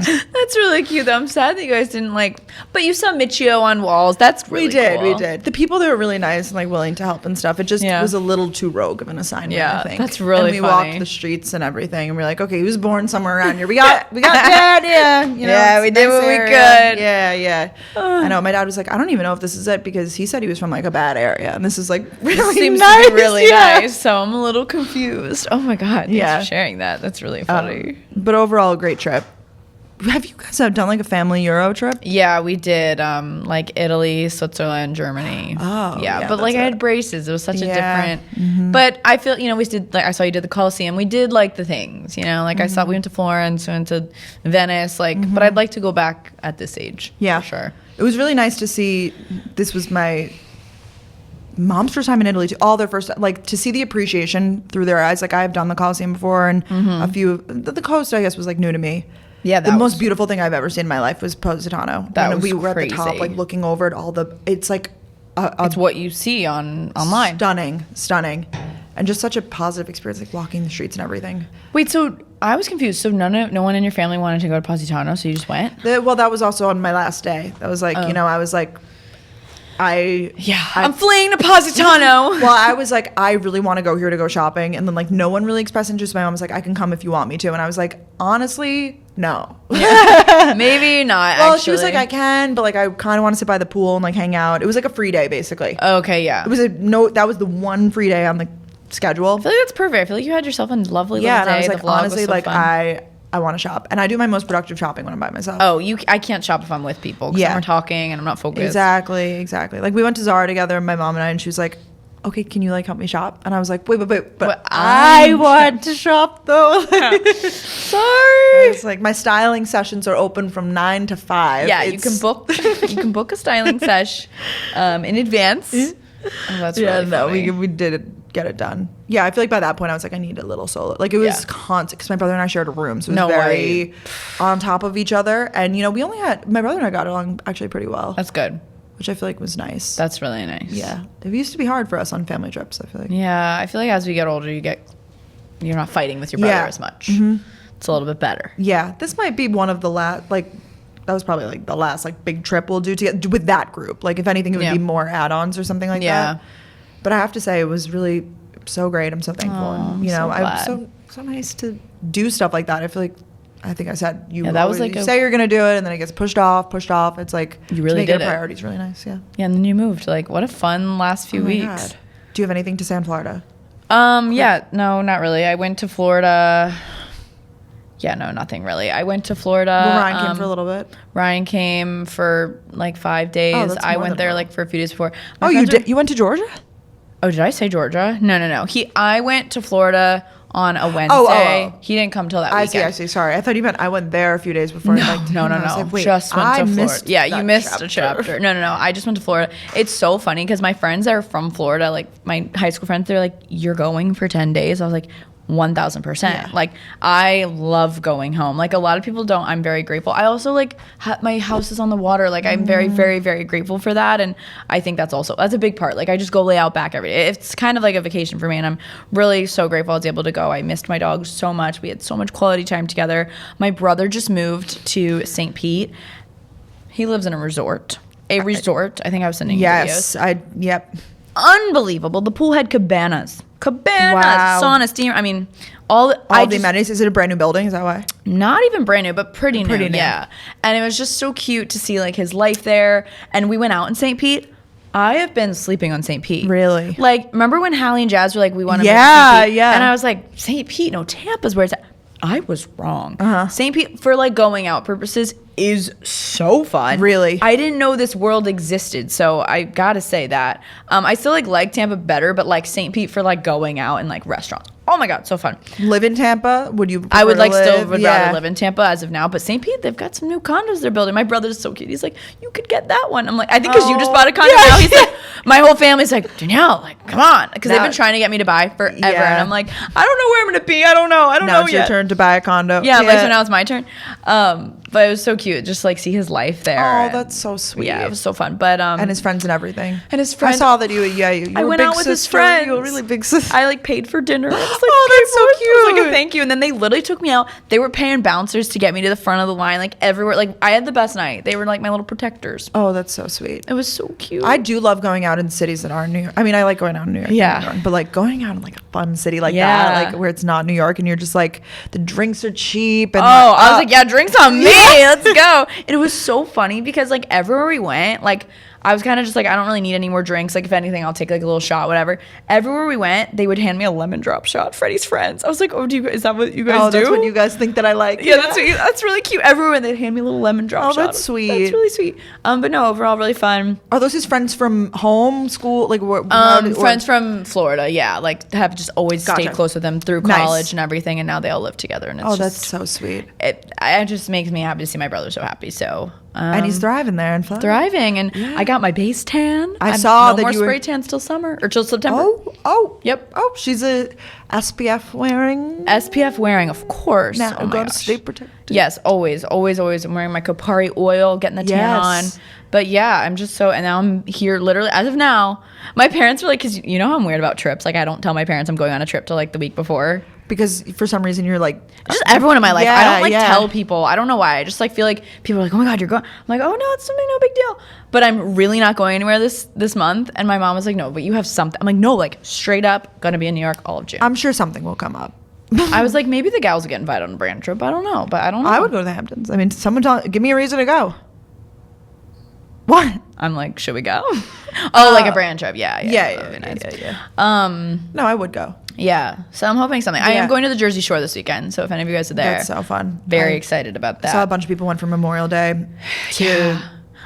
that's really cute though. I'm sad that you guys didn't like, but you saw Michio on walls. That's really cool. We did. The people that were really nice and like willing to help and stuff. It just was a little too rogue of an assignment, I think. That's really funny. funny. We walked the streets and everything, and we are like, okay, he was born somewhere around here. We got the idea. You know, yeah, we did nice what area. we could. Yeah. I know. My dad was like, I don't even know if this is it, because he said he was from like a bad area, and this is like really seems nice. to be really nice. So I'm a little confused. Oh my god, thanks for sharing that. That's really funny. But overall, a great trip. Have you guys done like a family Euro trip? Yeah, we did. Like Italy, Switzerland, Germany. Oh, yeah. But like I had braces. It was such a different. But I feel, you know, we did. Like I saw you did the Colosseum. We did like the things. You know, like I saw we went to Florence, we went to Venice. Like, but I'd like to go back at this age. Yeah, for sure. It was really nice to see. This was my mom's first time in Italy, all their first, like, to see the appreciation through their eyes. Like, I've done the Colosseum before, and a few. The coast, I guess, was like new to me. Yeah, the most beautiful thing I've ever seen in my life was Positano. That was we were crazy. at the top, like looking over at all the. It's like it's what you see online. Stunning, and just such a positive experience, like walking the streets and everything. Wait, so I was confused. So no one in your family wanted to go to Positano, so you just went? Well, that was also on my last day. That was like, you know, I was like, I'm fleeing to Positano. Well, I was like, I really want to go here to go shopping, and then like no one really expressed interest. My mom was like, I can come if you want me to, and I was like, honestly, no. Maybe not. Well, actually. she was like, I can, but like I kind of want to sit by the pool and like hang out. It was like a free day, basically. Okay, yeah. It was that was the one free day on the schedule. I feel like that's perfect. I feel like you had yourself a lovely little day. And I was like, the vlog honestly, was so like fun. I want to shop, and I do my most productive shopping when I'm by myself. Oh, I can't shop if I'm with people because we're talking and I'm not focused. Exactly. Like we went to Zara together, my mom and I, and she was like, okay, can you like help me shop? And I was like, wait, but I want to shop though. Sorry. It's like my styling sessions are open from 9 to 5. Yeah, you can book a styling sesh in advance. Oh, that's really funny. We did get it done. Yeah, I feel like by that point I was like, I need a little solo. Like it was constant, because my brother and I shared a room, so it was very on top of each other. And you know, my brother and I got along actually pretty well. That's good. Which I feel like was nice. That's really nice. Yeah, it used to be hard for us on family trips, I feel like. Yeah, I feel like as we get older, you're not fighting with your brother as much. It's a little bit better. Yeah, this might be one of the last, like, that was probably like the last like big trip we'll do together with that group. Like if anything, it would be more add-ons or something like that. But I have to say, it was really so great. I'm so thankful. And you know, I'm so nice to do stuff like that. I feel like, I think I said that was like you say you're gonna do it, and then it gets pushed off. It's like you really did it. Priorities really nice. Yeah, and then you moved. Like, what a fun last few weeks. God. Do you have anything to say on Florida? Yeah, no, not really. I went to Florida. Yeah, no, nothing really. I went to Florida. Well, Ryan came for a little bit. Ryan came for like 5 days. I went there like for a few days before. You did? You went to Georgia? Oh, did I say Georgia? No. I went to Florida on a Wednesday. He didn't come till that weekend. I see. Sorry. I thought you meant I went there a few days before. No. Like, wait, just went to Florida. Yeah, you missed a chapter. No. I just went to Florida. It's so funny because my friends that are from Florida, like my high school friends, they're like, you're going for 10 days? I was like, 1000%. Like, I love going home. Like, a lot of people don't. I'm very grateful. I also like my house is on the water. Like, I'm very, very, very grateful for that. And I think that's a big part. Like, I just go lay out back every day. It's kind of like a vacation for me, and I'm really so grateful I was able to go. I missed my dog so much. We had so much quality time together. My brother just moved to St. Pete. He lives in a resort. I think I was sending you videos. Yep. Unbelievable. The pool had cabanas. cabana, Wow. sauna, steamer. I mean, all the amenities. Is it a brand new building? Is that why? Not even brand new, but pretty new. Yeah. And it was just so cute to see like his life there. And we went out in St. Pete. I have been sleeping on St. Pete. Really? Like, remember when Hallie and Jazz were like, we want to Yeah, move to St. Pete? yeah. And I was like, St. Pete? No, Tampa's where it's at. I was wrong. St. Pete, for like going out purposes, is so fun. Really? I didn't know this world existed, so I gotta say that. I still like Tampa better, but like St. Pete for like going out and like restaurants. Oh my God, so fun. Live in Tampa? Would you? I would like still would rather live in Tampa as of now, but St. Pete, they've got some new condos they're building. My brother's so cute. He's like, you could get that one. I'm like, I think because you just bought a condo now. He's like, my whole family's like, Danielle, like, come on, because they've been trying to get me to buy forever, and I'm like, I don't know where I'm gonna be. I don't know. Now it's your turn to buy a condo. Yeah, like so now it's my turn. But it was so cute, just like see his life there. Oh, that's so sweet. Yeah, it was so fun. But and his friends and everything. And his friends. I saw that you I were went big out with his sister. friends. You were really big sister. I like paid for dinner. I was like, oh, that's so cute. It was like a thank you. And then they literally took me out. They were paying bouncers to get me to the front of the line, like everywhere. Like I had the best night. They were like my little protectors. Oh, that's so sweet. It was so cute. I do love going out in cities that aren't New York. I mean, I like going out in New York. Yeah. But like going out in like a fun city like that, like where it's not New York and you're just like, the drinks are cheap. And I was like, yeah, drinks on me. Let's go. And it was so funny because like everywhere we went, like I was kind of just like, I don't really need any more drinks. Like if anything, I'll take like a little shot, whatever. Everywhere we went, they would hand me a lemon drop shot. Freddie's friends. I was like, oh, is that what you guys do? That's what you guys think that I like. Yeah, that's really cute. Everywhere they'd hand me a little lemon drop shot. Oh, that's sweet. That's really sweet. But no, overall really fun. Are those his friends from home, school? Like friends from Florida, yeah. Like have just always stayed close with them through college and everything, and now they all live together. And it's that's so sweet. It just makes me happy to see my brother so happy. So and he's thriving there in Florida. Thriving, and I got my base tan. I saw that more you were spray tans till summer or till September. Yep. Oh, she's a SPF wearing, of course. Now got to stay protected. Yes, always. I'm wearing my Kopari oil, getting the tan on. But yeah, I'm just so, and now I'm here literally as of now. My parents are like, because you know how I'm weird about trips. Like I don't tell my parents I'm going on a trip till like the week before. Because for some reason you're like just everyone in my life. I don't tell people. I don't know why. I just like feel like people are like, oh my God, you're going. I'm like, oh no, it's something, no big deal. But I'm really not going anywhere this month. And my mom was like, no, but you have something. I'm like, no, like straight up gonna be in New York all of June. I'm sure something will come up. I was like, maybe the gals will get invited on a brand trip. I don't know, but I don't know. I would go to the Hamptons. I mean, give me a reason to go. What? I'm like, should we go? Like a brand trip. Yeah. No, I would go. Yeah. So I'm hoping something. I am going to the Jersey Shore this weekend. So if any of you guys are there. That's so fun. Very excited about that. I saw a bunch of people went for Memorial Day.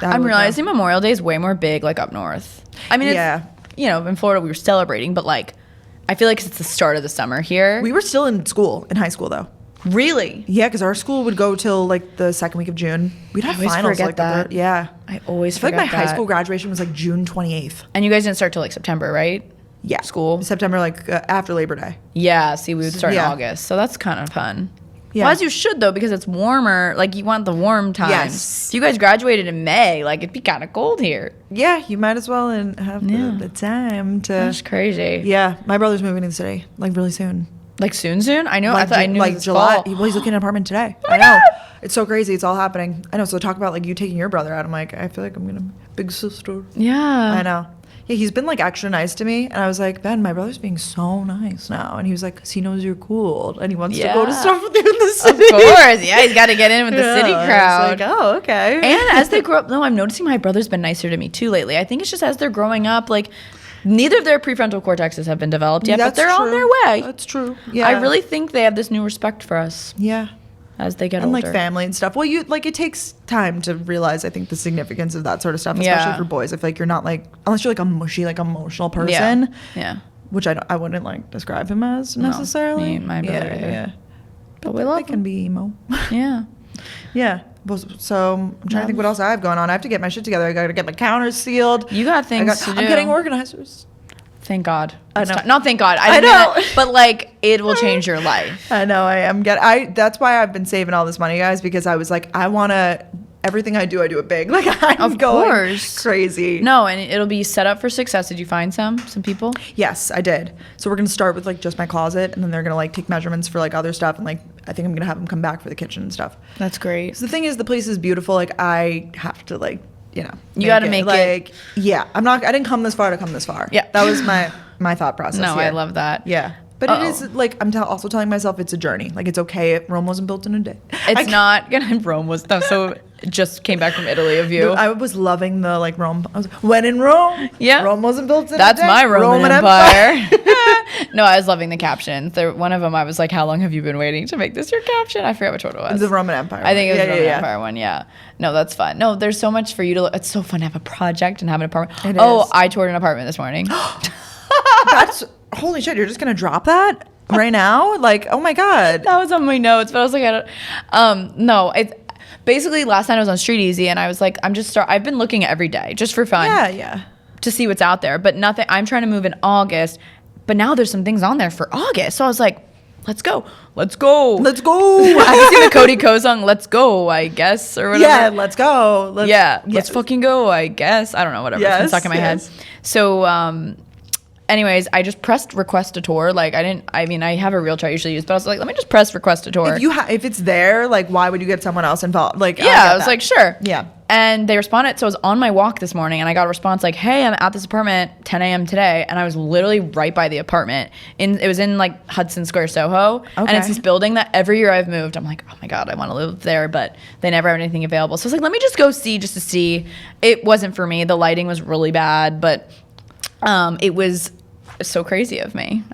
I'm realizing Memorial Day is way more big like up north. I mean, it's, you know, in Florida we were celebrating, but like I feel like it's the start of the summer here. We were still in high school though. Really? Yeah, because our school would go till like the second week of June. We'd have finals like that. Yeah. I always forget that. I feel like my high school graduation was like June 28th. And you guys didn't start till like September, right? Yeah. School? September, like after Labor Day. Yeah, see, we would start in August. So that's kind of fun. Yeah. Well, as you should, though, because it's warmer. Like, you want the warm times. Yes. If you guys graduated in May, like, it'd be kind of cold here. Yeah, you might as well and have the time to... That's crazy. Yeah, my brother's moving to the city, like, really soon. Like, soon? I know. Like, I thought I knew like this July. fall. Well, he's looking at an apartment today. Oh I know. God. It's so crazy. It's all happening. I know. So talk about, like, you taking your brother out. I'm like, I feel like I'm going to... Big sister. Yeah. I know. Yeah, he's been like extra nice to me, and I was like, Ben, my brother's being so nice now, and he was like, because he knows you're cool, and he wants to go to stuff with you in the city. Of course, yeah, he's got to get in with the city crowd. I was like, oh, okay. And as they grow up, no, I'm noticing my brother's been nicer to me too lately. I think it's just as they're growing up, like neither of their prefrontal cortexes have been developed yet, but they're on their way. That's true. Yeah, I really think they have this new respect for us. Yeah. As they get older. And like family and stuff. Well, it takes time to realize, I think, the significance of that sort of stuff, especially for boys. I feel like you're not like, unless you're like a mushy, like emotional person. Yeah. Which I wouldn't like describe him as necessarily. No, my brother either. Yeah. But we love him. Can be emo. Yeah. Yeah. So I'm trying to think what else I have going on. I have to get my shit together. I got to get my counters sealed. You got things to do. I'm getting organizers. Thank God. I know. Not thank God. I know. But like, it will change your life. I know. I am. That's why I've been saving all this money, guys, because I was like, I want to, everything I do it big. Like, I'm going crazy. No, and it'll be set up for success. Did you find some people? Yes, I did. So we're going to start with like just my closet, and then they're going to like take measurements for like other stuff. And like, I think I'm going to have them come back for the kitchen and stuff. That's great. So the thing is, the place is beautiful. Like, I have to like, you know, you got to make it. Yeah. I didn't come this far to come this far. Yeah. That was my my thought process. No, here. I love that. Yeah. But it is like I'm also telling myself it's a journey. Like it's okay. Rome wasn't built in a day. It's not gonna. Rome was so. Just came back from Italy. Of you. I was loving the like Rome. When in Rome. Yeah. Rome wasn't built in a day. That's my Roman Empire. No, I was loving the captions. One of them, I was like, "How long have you been waiting to make this your caption?" I forget which one it was. The Roman Empire. I think it was the Roman Empire one. Yeah. No, that's fun. No, there's so much for you to. It's so fun to have a project and have an apartment. It is. I toured an apartment this morning. That's holy shit. You're just gonna drop that right now? Like, oh my god. That was on my notes, but I was like, I don't. No, it's basically last night I was on Street Easy and I was like, I've been looking every day just for fun. Yeah. To see what's out there, but nothing. I'm trying to move in August, but now there's some things on there for August. So I was like, let's go. I I've seen the Cody Ko song, "Let's Go," I guess, or whatever. Yeah, let's go. Let's fucking go, I guess. I don't know, whatever. It's been stuck in my head. So, anyways, I just pressed request a tour. Like I have a realtor I usually use, but I was like, let me just press request a tour. If it's there, like why would you get someone else involved? Like I was like, sure. Yeah. And they responded. So I was on my walk this morning and I got a response like, hey, I'm at this apartment 10 a.m. today. And I was literally right by the apartment. It was in like Hudson Square, Soho. Okay. And it's this building that every year I've moved, I'm like, oh my God, I want to live there. But they never have anything available. So I was like, let me just go see just to see. It wasn't for me. The lighting was really bad, but it was so crazy of me.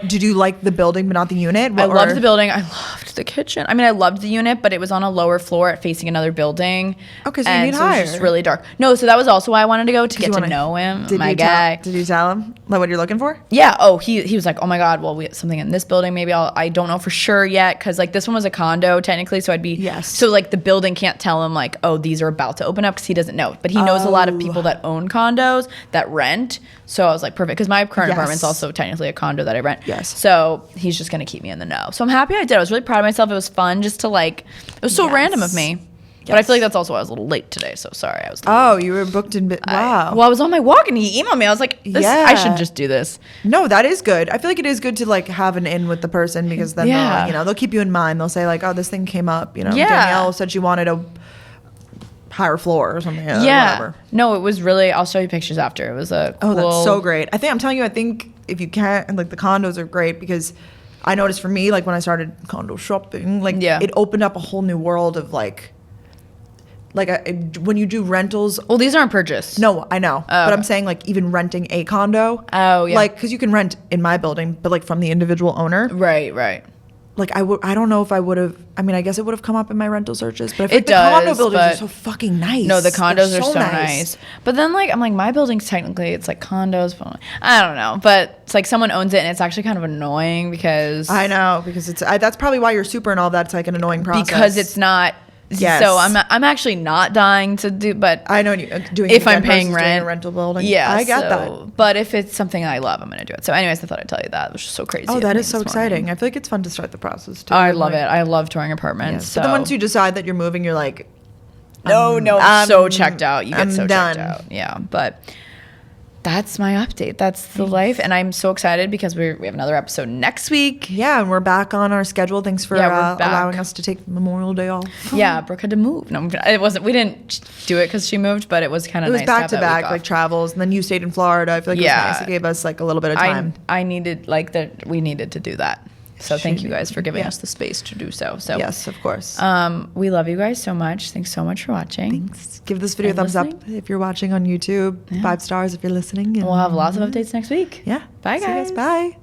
Did you like the building but not the unit? I loved the building. I loved the kitchen. I mean, I loved the unit, but it was on a lower floor facing another building. Okay, so you need higher. It was just really dark. No, so that was also why I wanted to go to get to know him. Did you tell him like what you're looking for? Yeah. Oh, he was like, oh my God, well, we have something in this building. Maybe I don't know for sure yet. Cause like this one was a condo technically. So so like the building can't tell him like, oh, these are about to open up. Cause he doesn't know, but he knows a lot of people that own condos that rent. So I was like, perfect. Cause my current apartment's also technically a condo that I rent. Yes. So he's just going to keep me in the know. So I'm happy I did. I was really proud of myself. It was fun just to like, it was so random of me. But I feel like that's also why I was a little late today. So sorry. You were booked in. Wow. I was on my walk and he emailed me. I was like, I should just do this. No, that is good. I feel like it is good to like have an in with the person because then they'll keep you in mind. They'll say like, oh, this thing came up. Danielle said she wanted a higher floor or something. Whatever. No, it was really, I'll show you pictures after. It was cool. That's so great. I'm telling you, I think if you can't, like the condos are great because I noticed for me, like when I started condo shopping, like it opened up a whole new world of like when you do rentals. Well, these aren't purchased. No, I know. But I'm saying like even renting a condo. Oh, yeah. Like, because you can rent in my building, but like from the individual owner. Right. Like I don't know if I would have. I mean, I guess it would have come up in my rental searches, but I feel like the condo buildings are so fucking nice. No, the condos are so nice. But then like I'm like my building's technically it's like condos. But I don't know, but it's like someone owns it and it's actually kind of annoying because I know because that's probably why you're super and all that's like an annoying process because it's not. Yes. So I'm actually not dying to do, but I know doing if I'm paying rent, a rental building. Yeah, I get that. But if it's something I love, I'm gonna do it. So, anyways, I thought I'd tell you that. It was just so crazy. Oh, that is so exciting. I feel like it's fun to start the process too. I love it. I love touring apartments. Yeah. So. But then once you decide that you're moving, you're like, I'm so checked out. You get so done. checked out. Yeah, but. That's my update. That's the life. And I'm so excited because we have another episode next week. Yeah, and we're back on our schedule. Thanks for allowing us to take Memorial Day off. Yeah, Brooke had to move. No, it wasn't. We didn't do it because she moved, but it was kind of nice. It was back to back, like travels. And then you stayed in Florida. I feel like it was nice. It gave us like a little bit of time. I needed we needed to do that. So thank you guys for giving us the space to do so. So yes, of course. We love you guys so much. Thanks so much for watching. Thanks. Give this video a thumbs up if you're watching on YouTube. 5 stars if you're listening. And we'll have lots of updates next week. Yeah. Bye, guys. Bye.